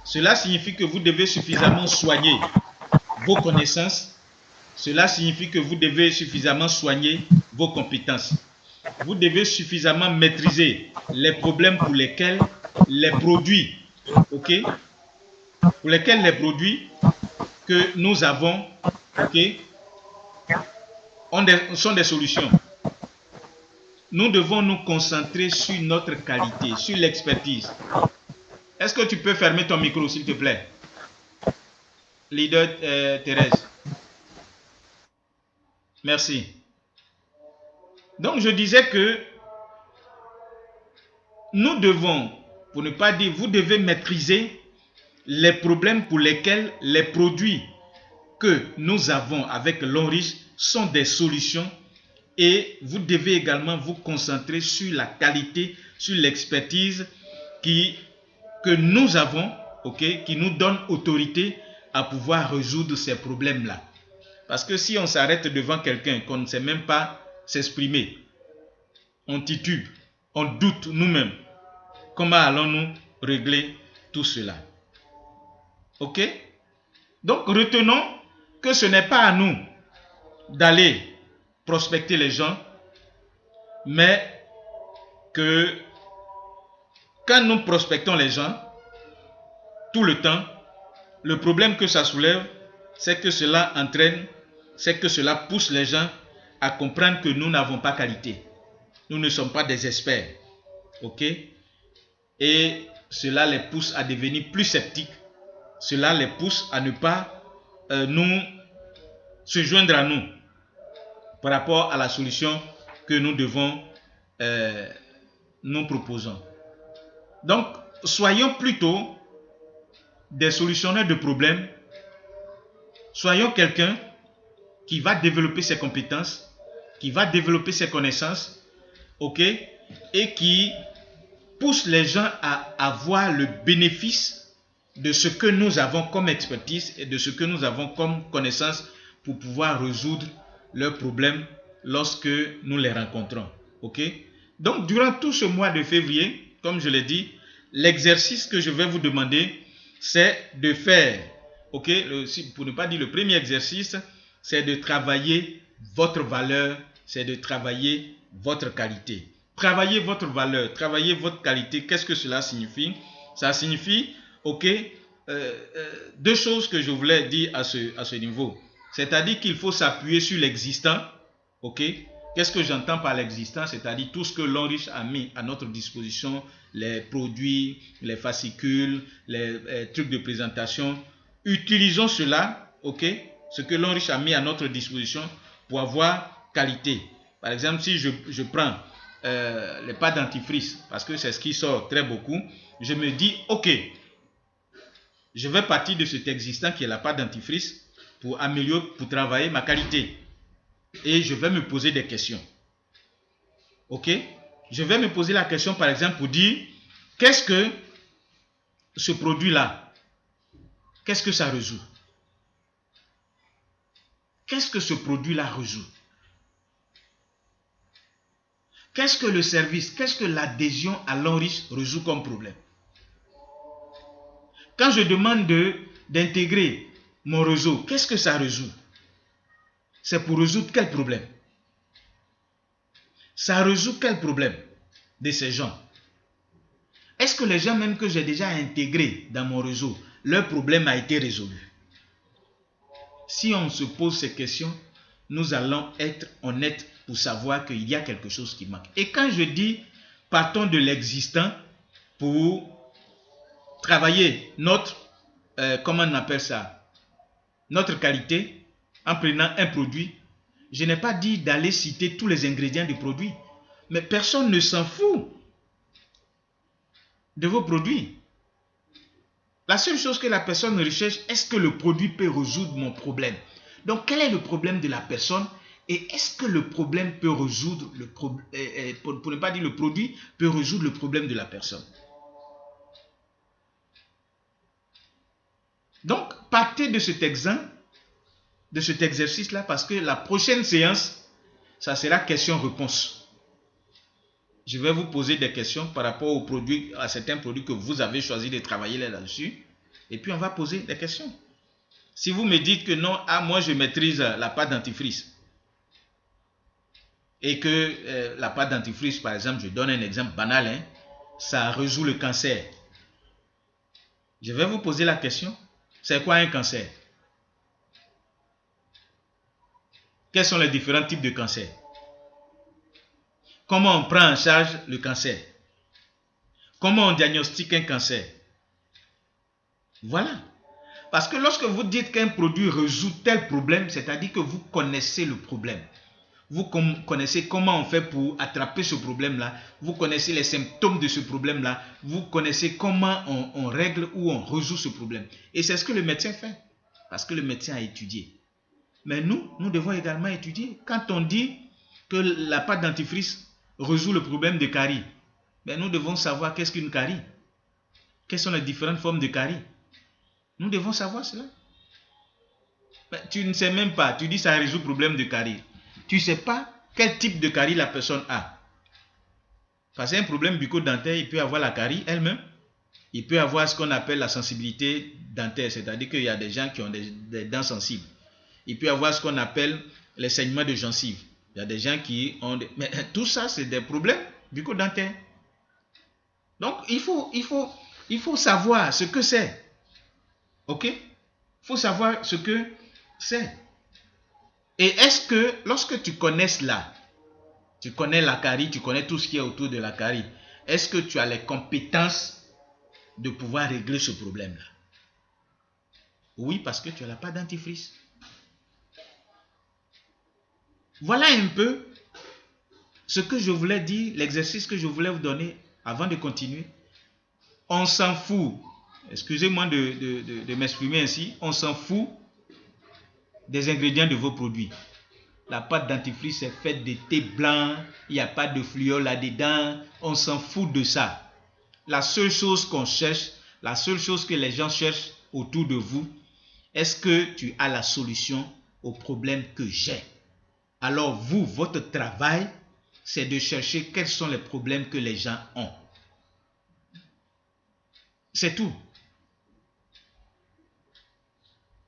Cela signifie que vous devez suffisamment soigner vos connaissances. Cela signifie que vous devez suffisamment soigner vos compétences. Vous devez suffisamment maîtriser les problèmes pour lesquels les produits, ok, pour lesquels les produits que nous avons, ok, sont des solutions. Nous devons nous concentrer sur notre qualité, sur l'expertise. Est-ce que tu peux fermer ton micro, s'il te plaît? Leader Thérèse. Merci. Donc, je disais que nous devons, pour ne pas dire, vous devez maîtriser les problèmes pour lesquels les produits que nous avons avec l'Onriche sont des solutions, et vous devez également vous concentrer sur la qualité, sur l'expertise que nous avons, ok, qui nous donne autorité à pouvoir résoudre ces problèmes-là. Parce que si on s'arrête devant quelqu'un qu'on ne sait même pas s'exprimer, on titube, on doute nous-mêmes, comment allons-nous régler tout cela? Ok? Donc retenons que ce n'est pas à nous d'aller prospecter les gens, mais que quand nous prospectons les gens, tout le temps, le problème que ça soulève, c'est que cela entraîne, c'est que cela pousse les gens à comprendre que nous n'avons pas qualité. Nous ne sommes pas des experts. Ok? Et cela les pousse à devenir plus sceptiques. Cela les pousse à ne pas se joindre à nous par rapport à la solution que nous devons nous proposons. Donc, soyons plutôt des solutionneurs de problèmes. Soyons quelqu'un qui va développer ses compétences, qui va développer ses connaissances, ok, et qui pousse les gens à avoir le bénéfice de ce que nous avons comme expertise et de ce que nous avons comme connaissance pour pouvoir résoudre leurs problèmes lorsque nous les rencontrons. Ok? Donc, durant tout ce mois de février, comme je l'ai dit, l'exercice que je vais vous demander, c'est de faire, ok, pour ne pas dire le premier exercice, c'est de travailler votre valeur, c'est de travailler votre qualité. Travailler votre valeur, travailler votre qualité, qu'est-ce que cela signifie? Ça signifie, ok, deux choses que je voulais dire à ce niveau. C'est-à-dire qu'il faut s'appuyer sur l'existant, ok? Qu'est-ce que j'entends par l'existant? C'est-à-dire tout ce que l'Onriche a mis à notre disposition, les produits, les fascicules, les trucs de présentation. Utilisons cela, ok? Ce que l'Onriche a mis à notre disposition pour avoir qualité. Par exemple, si je prends les pâtes dentifrice, parce que c'est ce qui sort très beaucoup, je me dis, ok, je vais partir de cet existant qui est la pâte dentifrice pour améliorer, pour travailler ma qualité. Et je vais me poser des questions. Ok? Je vais me poser la question, par exemple, pour dire, qu'est-ce que ce produit-là, qu'est-ce que ça résout? Qu'est-ce que ce produit-là résout? Qu'est-ce que le service, qu'est-ce que l'adhésion à l'Enriche résout comme problème? Quand je demande d'intégrer mon réseau, qu'est-ce que ça résout? C'est pour résoudre quel problème? Ça résout quel problème de ces gens? Est-ce que les gens même que j'ai déjà intégrés dans mon réseau, leur problème a été résolu? Si on se pose ces questions, nous allons être honnêtes pour savoir qu'il y a quelque chose qui manque. Et quand je dis partons de l'existant pour travailler notre, comment on appelle ça, notre qualité en prenant un produit, je n'ai pas dit d'aller citer tous les ingrédients du produit, mais personne ne s'en fout de vos produits. La seule chose que la personne recherche, est-ce que le produit peut résoudre mon problème? Donc, quel est le problème de la personne? Et est-ce que le problème peut résoudre le problème, pour ne pas dire le produit, peut résoudre le problème de la personne? Donc, partez de cet exemple, de cet exercice-là, parce que la prochaine séance, ça sera question-réponse. Je vais vous poser des questions par rapport aux produits, à certains produits que vous avez choisi de travailler là-dessus. Et puis, on va poser des questions. Si vous me dites que non, moi je maîtrise la pâte dentifrice, et que la pâte dentifrice, par exemple, je donne un exemple banal, hein, ça résout le cancer. Je vais vous poser la question, c'est quoi un cancer? Quels sont les différents types de cancer? Comment on prend en charge le cancer? Comment on diagnostique un cancer? Voilà. Parce que lorsque vous dites qu'un produit résout tel problème, c'est-à-dire que vous connaissez le problème. Vous connaissez comment on fait pour attraper ce problème-là. Vous connaissez les symptômes de ce problème-là. Vous connaissez comment on règle ou on résout ce problème. Et c'est ce que le médecin fait. Parce que le médecin a étudié. Mais nous devons également étudier. Quand on dit que la pâte dentifrice résout le problème de carie, ben nous devons savoir qu'est-ce qu'une carie. Quelles sont les différentes formes de carie. Nous devons savoir cela. Ben, tu ne sais même pas. Tu dis ça résout le problème de carie. Tu ne sais pas quel type de carie la personne a. Parce qu'un problème bucco-dentaire, il peut avoir la carie elle-même. Il peut avoir ce qu'on appelle la sensibilité dentaire, c'est-à-dire qu'il y a des gens qui ont des dents sensibles. Il peut avoir ce qu'on appelle les saignements de gencives. Il y a des gens qui ont... Mais tout ça, c'est des problèmes bucco-dentaires. Donc, il faut savoir ce que c'est. Ok? Il faut savoir ce que c'est. Et est-ce que lorsque tu connais cela, tu connais la carie, tu connais tout ce qui est autour de la carie, est-ce que tu as les compétences de pouvoir régler ce problème-là? Oui, parce que tu n'as pas de dentifrice. Voilà un peu ce que je voulais dire, l'exercice que je voulais vous donner avant de continuer. On s'en fout, excusez-moi de m'exprimer ainsi, on s'en fout des ingrédients de vos produits. La pâte dentifrice est faite de thé blanc, il n'y a pas de fluor là-dedans, on s'en fout de ça. La seule chose qu'on cherche, la seule chose que les gens cherchent autour de vous, est-ce que tu as la solution au problème que j'ai? Alors vous, votre travail, c'est de chercher quels sont les problèmes que les gens ont. C'est tout.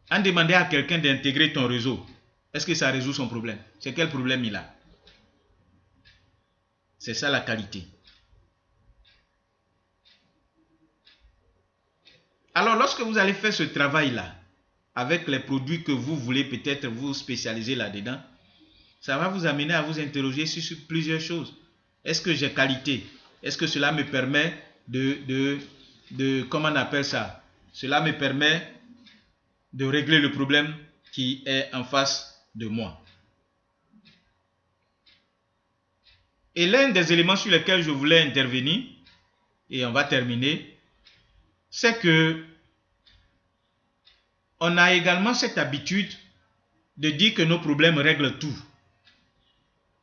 En demandant à quelqu'un d'intégrer ton réseau, est-ce que ça résout son problème? C'est quel problème il a? C'est ça la qualité. Alors lorsque vous allez faire ce travail-là, avec les produits que vous voulez peut-être vous spécialiser là-dedans, ça va vous amener à vous interroger sur plusieurs choses. Est-ce que j'ai qualité? Est-ce que cela me permet comment on appelle ça? Cela me permet de régler le problème qui est en face de moi. Et l'un des éléments sur lesquels je voulais intervenir, et on va terminer, c'est que on a également cette habitude de dire que nos problèmes règlent tout.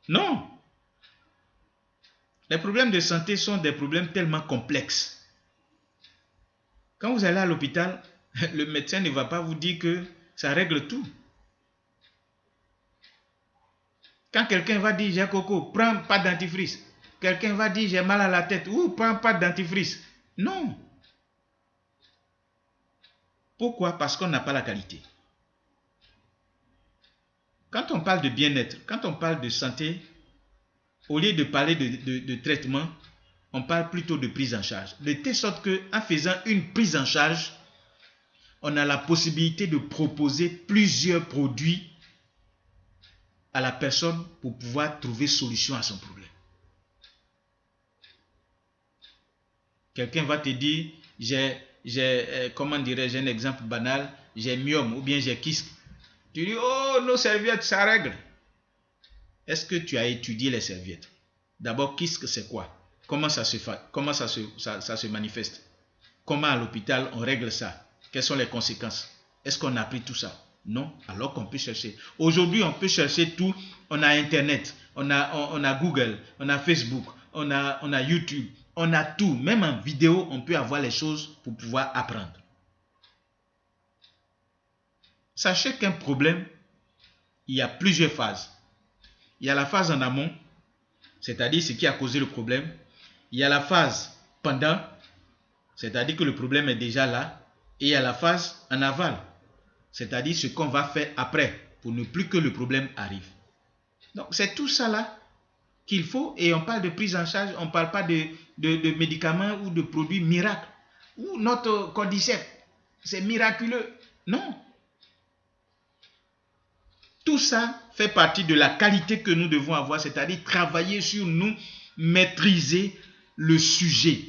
Non. Les problèmes de santé sont des problèmes tellement complexes. Quand vous allez à l'hôpital, le médecin ne va pas vous dire que ça règle tout. Quand quelqu'un va dire j'ai coco, prends pas de dentifrice. Quelqu'un va dire j'ai mal à la tête, ou prends pas de dentifrice. Non. Pourquoi? Parce qu'on n'a pas la qualité. Quand on parle de bien-être, quand on parle de santé, au lieu de parler de traitement, on parle plutôt de prise en charge. De telle sorte qu'en faisant une prise en charge, on a la possibilité de proposer plusieurs produits à la personne pour pouvoir trouver solution à son problème. Quelqu'un va te dire, comment dirais-je, un exemple banal, j'ai myome ou bien j'ai kyste. Tu dis, oh, nos serviettes, ça règle. Est-ce que tu as étudié les serviettes? D'abord, kyste, c'est quoi? Comment ça se manifeste? Comment à l'hôpital on règle ça? Quelles sont les conséquences? Est-ce qu'on a appris tout ça? Non, alors qu'on peut chercher. Aujourd'hui, on peut chercher tout. On a Internet, on a Google, on a Facebook, on a YouTube, on a tout. Même en vidéo, on peut avoir les choses pour pouvoir apprendre. Sachez qu'un problème, il y a plusieurs phases. Il y a la phase en amont, c'est-à-dire ce qui a causé le problème. Il y a la phase pendant, c'est-à-dire que le problème est déjà là. Et il y a la phase en aval, c'est-à-dire ce qu'on va faire après pour ne plus que le problème arrive. Donc c'est tout ça là qu'il faut, et on parle de prise en charge, on ne parle pas de médicaments ou de produits miracles. Ou notre cordyceps, c'est miraculeux. Non. Tout ça fait partie de la qualité que nous devons avoir, c'est-à-dire travailler sur nous, maîtriser le sujet.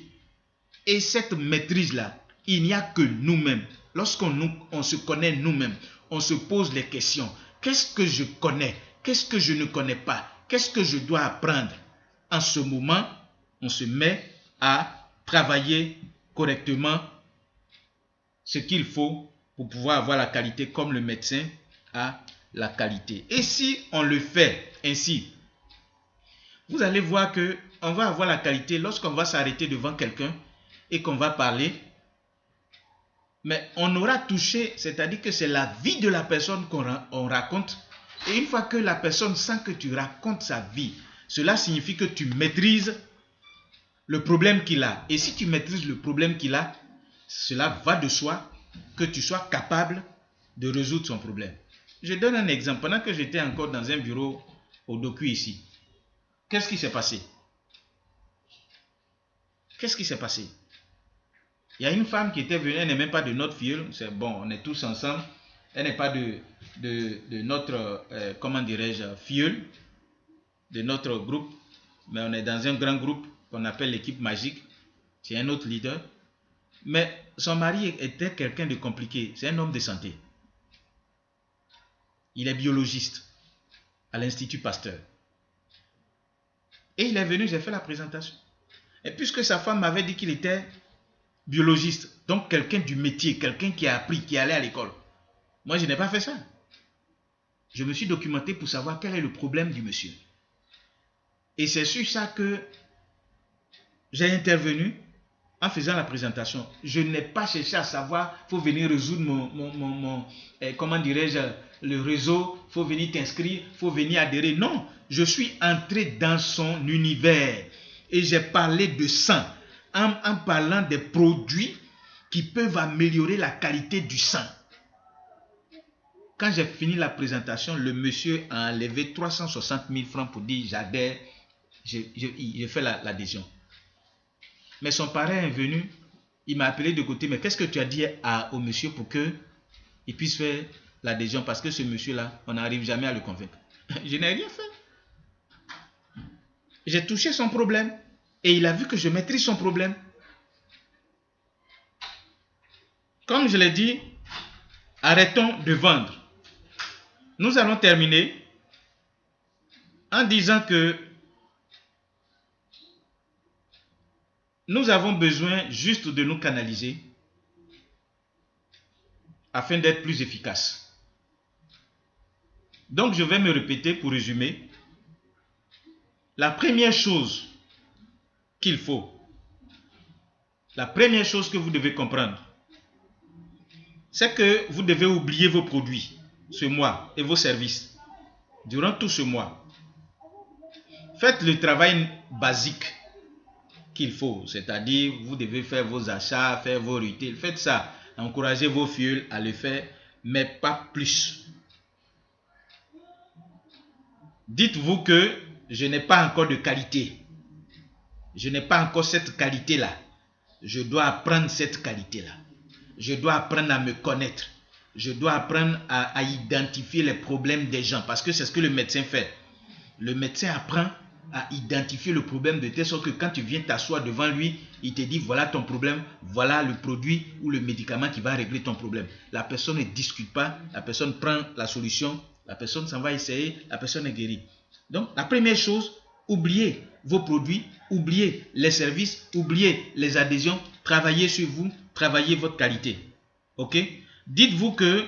Et cette maîtrise-là, il n'y a que nous-mêmes. Lorsqu'on se connaît nous-mêmes, on se pose les questions. Qu'est-ce que je connais? Qu'est-ce que je ne connais pas? Qu'est-ce que je dois apprendre? En ce moment, on se met à travailler correctement ce qu'il faut pour pouvoir avoir la qualité comme le médecin a la qualité. Et si on le fait ainsi, vous allez voir qu'on va avoir la qualité lorsqu'on va s'arrêter devant quelqu'un et qu'on va parler. Mais on aura touché, c'est-à-dire que c'est la vie de la personne qu'on raconte. Et une fois que la personne sent que tu racontes sa vie, cela signifie que tu maîtrises le problème qu'il a. Et si tu maîtrises le problème qu'il a, cela va de soi que tu sois capable de résoudre son problème. Je donne un exemple. Pendant que j'étais encore dans un bureau au Doku ici, qu'est-ce qui s'est passé? Qu'est-ce qui s'est passé? Il y a une femme qui était venue, elle n'est même pas de notre filleul, c'est bon, on est tous ensemble, elle n'est pas de notre, comment dirais-je, filleul, de notre groupe, mais on est dans un grand groupe qu'on appelle l'équipe magique, c'est un autre leader, mais son mari était quelqu'un de compliqué, c'est un homme de santé. Il est biologiste à l'Institut Pasteur. Et il est venu, j'ai fait la présentation. Et puisque sa femme m'avait dit qu'il était biologiste, donc quelqu'un du métier, quelqu'un qui a appris, qui allait à l'école. Moi, je n'ai pas fait ça. Je me suis documenté pour savoir quel est le problème du monsieur. Et c'est sur ça que j'ai intervenu en faisant la présentation. Je n'ai pas cherché à savoir, il faut venir résoudre comment dirais-je, le réseau, il faut venir t'inscrire, il faut venir adhérer. Non, je suis entré dans son univers et j'ai parlé de sang. En parlant des produits qui peuvent améliorer la qualité du sang. Quand j'ai fini la présentation, le monsieur a enlevé 360 000 francs pour dire j'adhère, j'ai fait l'adhésion. Mais son parrain est venu, il m'a appelé de côté, mais qu'est-ce que tu as dit au monsieur pour qu'il puisse faire l'adhésion? Parce que ce monsieur-là, on n'arrive jamais à le convaincre. Je n'ai rien fait. J'ai touché son problème. Et il a vu que je maîtrise son problème. Comme je l'ai dit, arrêtons de vendre. Nous allons terminer en disant que nous avons besoin juste de nous canaliser afin d'être plus efficaces. Donc, je vais me répéter pour résumer. La première chose qu'il faut, la première chose que vous devez comprendre, c'est que vous devez oublier vos produits ce mois et vos services durant tout ce mois. Faites le travail basique qu'il faut, c'est-à-dire vous devez faire vos achats, faire vos retails, faites ça, encouragez vos filles à le faire, mais pas plus. Dites-vous que je n'ai pas encore de qualité, je n'ai pas encore cette qualité-là, je dois apprendre cette qualité-là, je dois apprendre à me connaître, je dois apprendre à identifier les problèmes des gens, parce que c'est ce que le médecin fait. Le médecin apprend à identifier le problème de telle sorte que quand tu viens t'asseoir devant lui, il te dit voilà ton problème, voilà le produit ou le médicament qui va régler ton problème. La personne ne discute pas, la personne prend la solution, la personne s'en va essayer, la personne est guérie. Donc la première chose, oubliez vos produits, oubliez les services, oubliez les adhésions, travaillez sur vous, travaillez votre qualité. Ok? Dites-vous que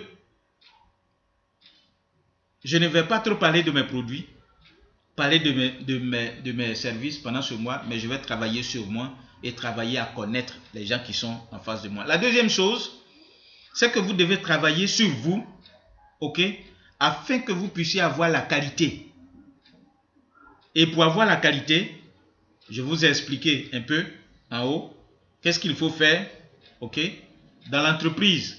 je ne vais pas trop parler de mes produits, parler de mes services pendant ce mois, mais je vais travailler sur moi et travailler à connaître les gens qui sont en face de moi. La deuxième chose, c'est que vous devez travailler sur vous, ok, afin que vous puissiez avoir la qualité. Et pour avoir la qualité, je vous ai expliqué un peu en haut, qu'est-ce qu'il faut faire, ok, dans l'entreprise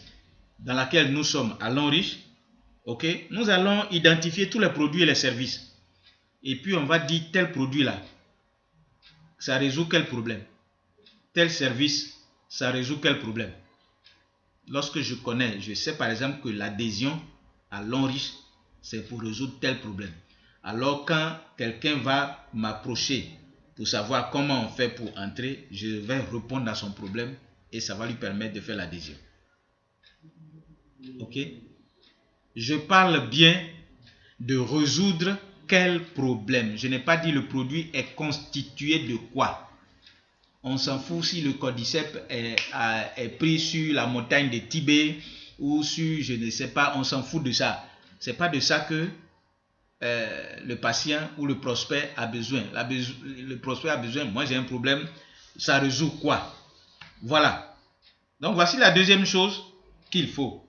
dans laquelle nous sommes à Longriche, ok, nous allons identifier tous les produits et les services. Et puis on va dire tel produit là, ça résout quel problème? Tel service, ça résout quel problème? Lorsque je connais, je sais par exemple que l'adhésion à Longriche, c'est pour résoudre tel problème. Alors quand quelqu'un va m'approcher pour savoir comment on fait pour entrer, je vais répondre à son problème et ça va lui permettre de faire l'adhésion. Ok? Je parle bien de résoudre quel problème. Je n'ai pas dit le produit est constitué de quoi. On s'en fout si le cordyceps est pris sur la montagne de Tibet ou sur, je ne sais pas, on s'en fout de ça. Ce n'est pas de ça que le patient ou le prospect a besoin. Le prospect a besoin, moi j'ai un problème, ça résout quoi? Voilà. Donc voici la deuxième chose qu'il faut.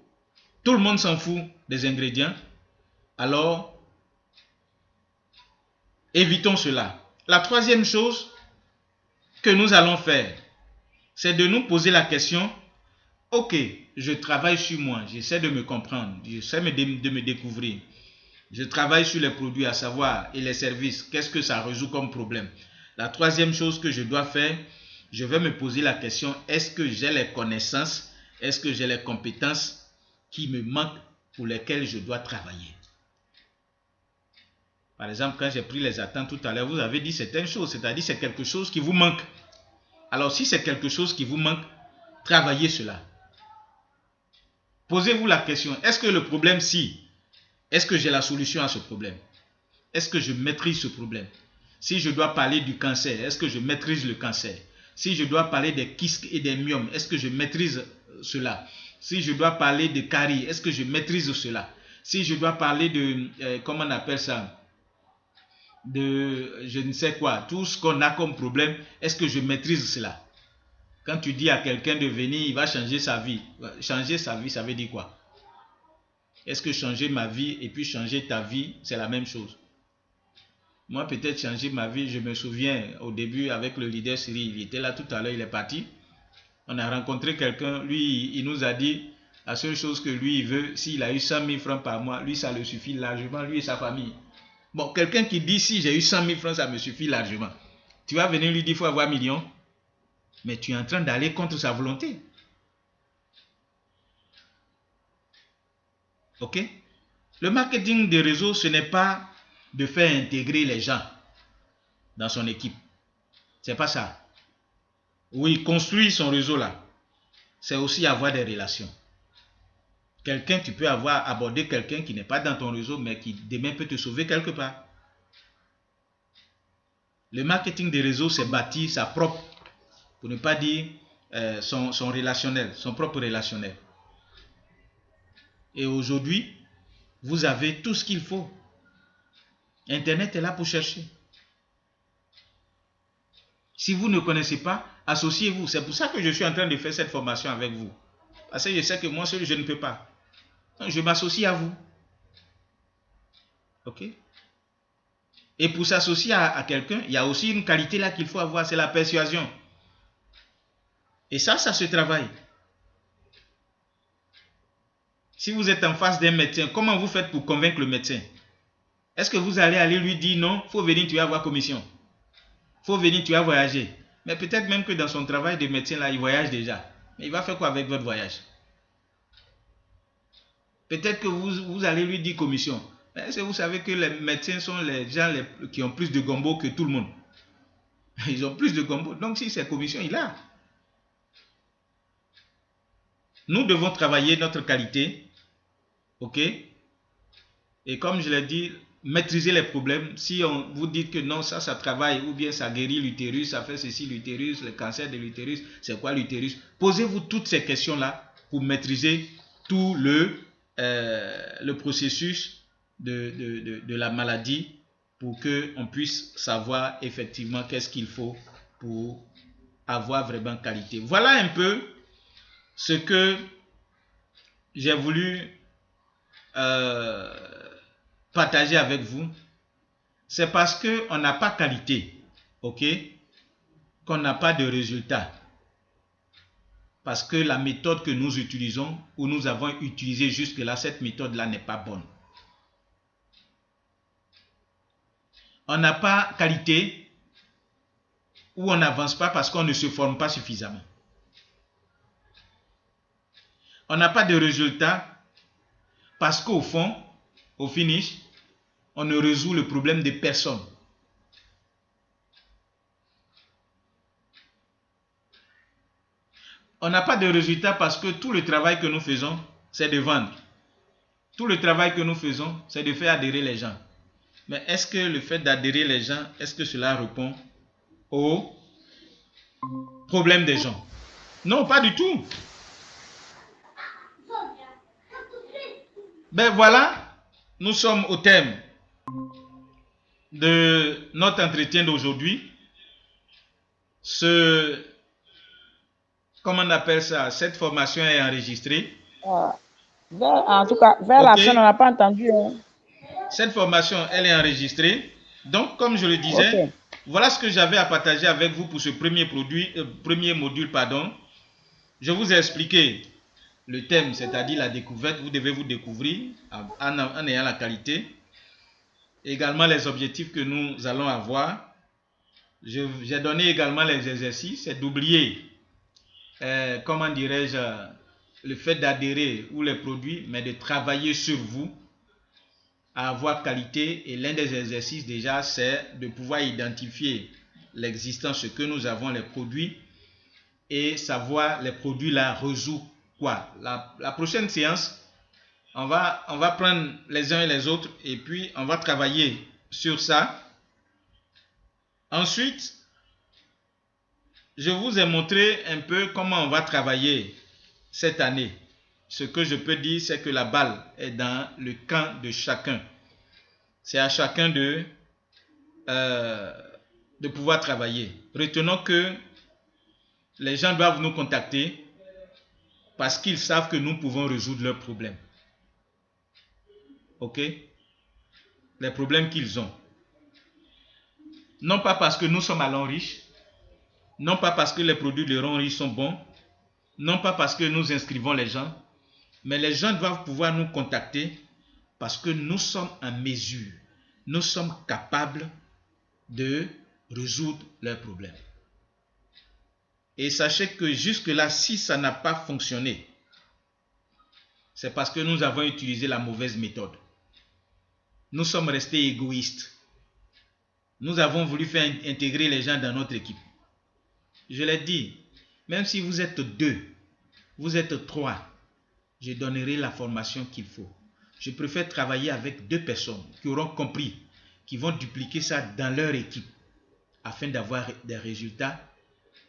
Tout le monde s'en fout des ingrédients. Alors, évitons cela. La troisième chose que nous allons faire, c'est de nous poser la question, ok, je travaille sur moi, j'essaie de me comprendre, j'essaie de me découvrir. Je travaille sur les produits, à savoir, et les services, qu'est-ce que ça résout comme problème. La troisième chose que je dois faire, je vais me poser la question, est-ce que j'ai les connaissances, est-ce que j'ai les compétences qui me manquent pour lesquelles je dois travailler. Par exemple, quand j'ai pris les attentes tout à l'heure, vous avez dit certaines choses, c'est-à-dire c'est quelque chose qui vous manque. Alors si c'est quelque chose qui vous manque, travaillez cela. Posez-vous la question, est-ce que le problème si, est-ce que j'ai la solution à ce problème? Est-ce que je maîtrise ce problème? Si je dois parler du cancer, est-ce que je maîtrise le cancer? Si je dois parler des kystes et des myomes, est-ce que je maîtrise cela? Si je dois parler de caries, est-ce que je maîtrise cela? Si je dois parler de, comment on appelle ça? De, je ne sais quoi, tout ce qu'on a comme problème, est-ce que je maîtrise cela? Quand tu dis à quelqu'un de venir, il va changer sa vie. Changer sa vie, ça veut dire quoi? Est-ce que changer ma vie et puis changer ta vie, c'est la même chose? Moi, peut-être changer ma vie, je me souviens au début avec le leader Cyril, il était là tout à l'heure, il est parti. On a rencontré quelqu'un, lui, il nous a dit, la seule chose que lui, il veut, s'il a eu 100 000 francs par mois, lui, ça le suffit largement, lui et sa famille. Bon, quelqu'un qui dit, si j'ai eu 100 000 francs, ça me suffit largement. Tu vas venir lui dire, il faut avoir 1 million. Mais tu es en train d'aller contre sa volonté. Ok? Le marketing des réseaux, ce n'est pas de faire intégrer les gens dans son équipe. C'est pas ça. Oui, construire son réseau là, c'est aussi avoir des relations. Quelqu'un, tu peux aborder quelqu'un qui n'est pas dans ton réseau, mais qui demain peut te sauver quelque part. Le marketing des réseaux, c'est bâtir sa propre pour ne pas dire son relationnel, son propre relationnel. Et aujourd'hui, vous avez tout ce qu'il faut. Internet est là pour chercher. Si vous ne connaissez pas, associez-vous. C'est pour ça que je suis en train de faire cette formation avec vous. Parce que je sais que moi seul, je ne peux pas. Donc, je m'associe à vous. Ok? Et pour s'associer à quelqu'un, il y a aussi une qualité là qu'il faut avoir, c'est la persuasion. Et ça se travaille. Si vous êtes en face d'un médecin, comment vous faites pour convaincre le médecin? Est-ce que vous allez lui dire non, il faut venir, tu vas avoir commission. Il faut venir, tu vas voyager. Mais peut-être même que dans son travail de médecin, là, il voyage déjà. Mais il va faire quoi avec votre voyage? Peut-être que vous allez lui dire commission. Mais est-ce que vous savez que les médecins sont les gens qui ont plus de gombo que tout le monde? Ils ont plus de gombo. Donc si c'est commission, il a. Nous devons travailler notre qualité. Ok? Et comme je l'ai dit, maîtriser les problèmes. Si on vous dit que non, ça travaille, ou bien ça guérit l'utérus, ça fait ceci, l'utérus, le cancer de l'utérus, c'est quoi l'utérus? Posez-vous toutes ces questions-là pour maîtriser tout le processus de la maladie, pour qu'on puisse savoir effectivement qu'est-ce qu'il faut pour avoir vraiment qualité. Voilà un peu ce que j'ai voulu partager avec vous. C'est parce qu'on n'a pas qualité, ok, qu'on n'a pas de résultat. Parce que la méthode que nous utilisons, ou nous avons utilisé jusque-là, cette méthode-là n'est pas bonne. On n'a pas qualité, ou on n'avance pas parce qu'on ne se forme pas suffisamment. On n'a pas de résultat parce qu'au fond, au finish, on ne résout le problème de personne. On n'a pas de résultat parce que tout le travail que nous faisons, c'est de vendre. Tout le travail que nous faisons, c'est de faire adhérer les gens. Mais est-ce que le fait d'adhérer les gens, est-ce que cela répond aux problèmes des gens? Non, pas du tout. Ben voilà, nous sommes au thème de notre entretien d'aujourd'hui. Comment on appelle ça? Cette formation est enregistrée. En tout cas, vers la fin, on n'a pas entendu. Hein. Cette formation, elle est enregistrée. Donc, comme je le disais, voilà ce que j'avais à partager avec vous pour ce premier module. Je vous ai expliqué le thème, c'est-à-dire la découverte. Vous devez vous découvrir en ayant la qualité. Également les objectifs que nous allons avoir. J'ai donné également les exercices. C'est d'oublier, comment dirais-je, le fait d'adhérer ou les produits, mais de travailler sur vous à avoir qualité. Et l'un des exercices déjà, c'est de pouvoir identifier l'existence, ce que nous avons, les produits, et savoir les produits là résout quoi. La prochaine séance, on va prendre les uns et les autres et puis on va travailler sur ça. Ensuite, je vous ai montré un peu comment on va travailler cette année. Ce que je peux dire, c'est que la balle est dans le camp de chacun. C'est à chacun de pouvoir travailler. Retenons que les gens doivent nous contacter parce qu'ils savent que nous pouvons résoudre leurs problèmes. Ok? Les problèmes qu'ils ont. Non pas parce que nous sommes allons riches, non pas parce que les produits de Rond Riche sont bons, non pas parce que nous inscrivons les gens, mais les gens doivent pouvoir nous contacter parce que nous sommes en mesure, nous sommes capables de résoudre leurs problèmes. Et sachez que jusque-là, si ça n'a pas fonctionné, c'est parce que nous avons utilisé la mauvaise méthode. Nous sommes restés égoïstes. Nous avons voulu faire intégrer les gens dans notre équipe. Je l'ai dit, même si vous êtes 2, vous êtes 3, je donnerai la formation qu'il faut. Je préfère travailler avec 2 personnes qui auront compris, qui vont dupliquer ça dans leur équipe, afin d'avoir des résultats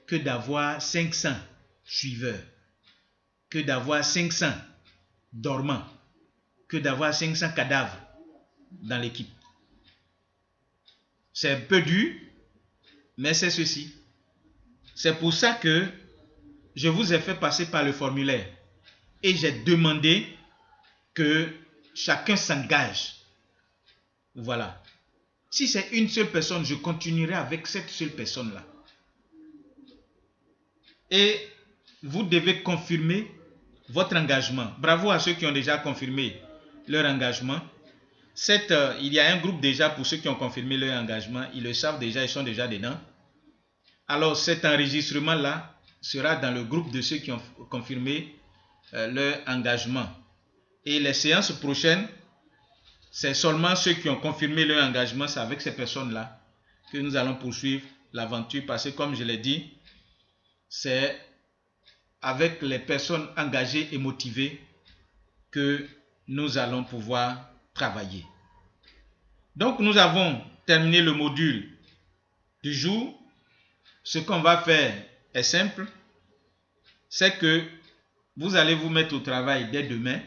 que d'avoir 500 suiveurs, que d'avoir 500 dormants, que d'avoir 500 cadavres dans l'équipe. C'est un peu dur, mais c'est ceci. C'est pour ça que je vous ai fait passer par le formulaire et j'ai demandé que chacun s'engage. Voilà. Si c'est une seule personne, je continuerai avec cette seule personne-là. Et vous devez confirmer votre engagement. Bravo à ceux qui ont déjà confirmé leur engagement. Il y a un groupe déjà pour ceux qui ont confirmé leur engagement. Ils le savent déjà, ils sont déjà dedans. Alors cet enregistrement-là sera dans le groupe de ceux qui ont confirmé leur engagement. Et les séances prochaines, c'est seulement ceux qui ont confirmé leur engagement, c'est avec ces personnes-là que nous allons poursuivre l'aventure. Parce que comme je l'ai dit, c'est avec les personnes engagées et motivées que nous allons pouvoir travailler. Donc nous avons terminé le module du jour. Ce qu'on va faire est simple, c'est que vous allez vous mettre au travail dès demain,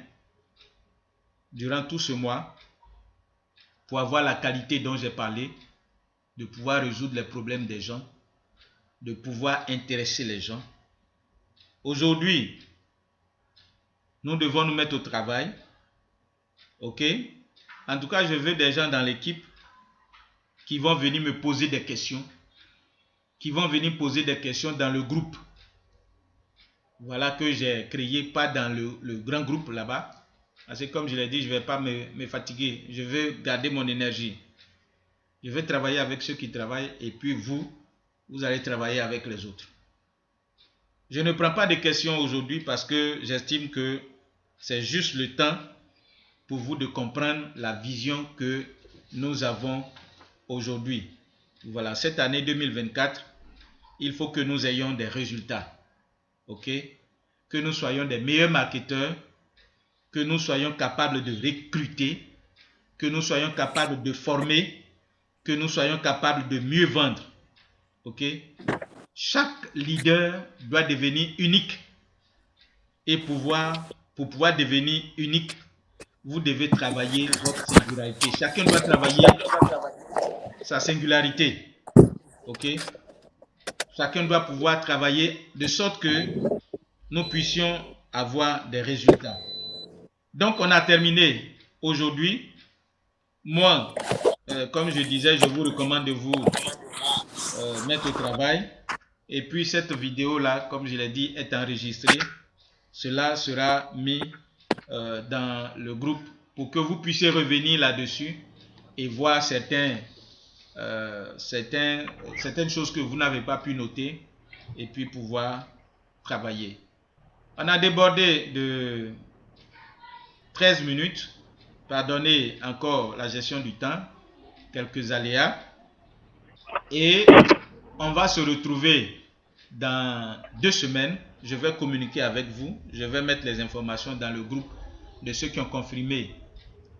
durant tout ce mois, pour avoir la qualité dont j'ai parlé, de pouvoir résoudre les problèmes des gens, de pouvoir intéresser les gens. Aujourd'hui, nous devons nous mettre au travail. Ok? En tout cas, je veux des gens dans l'équipe qui vont venir me poser des questions, qui vont venir poser des questions dans le groupe. Voilà que j'ai créé, pas dans le grand groupe là-bas. Parce que comme je l'ai dit, je ne vais pas me fatiguer. Je veux garder mon énergie. Je vais travailler avec ceux qui travaillent et puis vous allez travailler avec les autres. Je ne prends pas de questions aujourd'hui parce que j'estime que c'est juste le temps pour vous de comprendre la vision que nous avons aujourd'hui. Voilà, cette année 2024, il faut que nous ayons des résultats. Ok? Que nous soyons des meilleurs marketeurs, que nous soyons capables de recruter, que nous soyons capables de former, que nous soyons capables de mieux vendre. Ok? Chaque leader doit devenir unique. Et pour pouvoir devenir unique, vous devez travailler votre singularité. Chacun doit travailler sa singularité. Ok? Chacun doit pouvoir travailler de sorte que nous puissions avoir des résultats. Donc, on a terminé aujourd'hui. Moi, comme je disais, je vous recommande de vous mettre au travail. Et puis, cette vidéo-là, comme je l'ai dit, est enregistrée. Cela sera mis dans le groupe pour que vous puissiez revenir là-dessus et voir certaines choses que vous n'avez pas pu noter et puis pouvoir travailler. On a débordé de 13 minutes. Pardonnez encore la gestion du temps, quelques aléas. Et on va se retrouver dans 2 semaines. Je vais communiquer avec vous. Je vais mettre les informations dans le groupe de ceux qui ont confirmé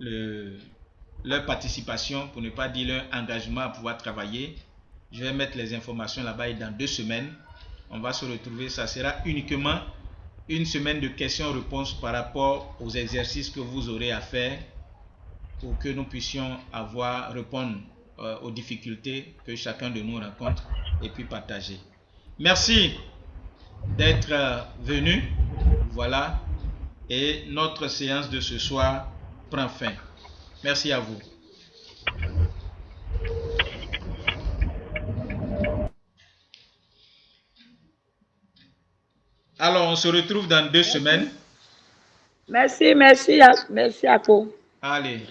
leur participation, pour ne pas dire leur engagement à pouvoir travailler. Je vais mettre les informations là-bas et dans 2 semaines, on va se retrouver. Ça sera uniquement une semaine de questions-réponses par rapport aux exercices que vous aurez à faire pour que nous puissions répondre aux difficultés que chacun de nous rencontre et puis partager. Merci d'être venu. Voilà. Et notre séance de ce soir prend fin. Merci à vous. Alors, on se retrouve dans 2 semaines. Merci Ako. Allez.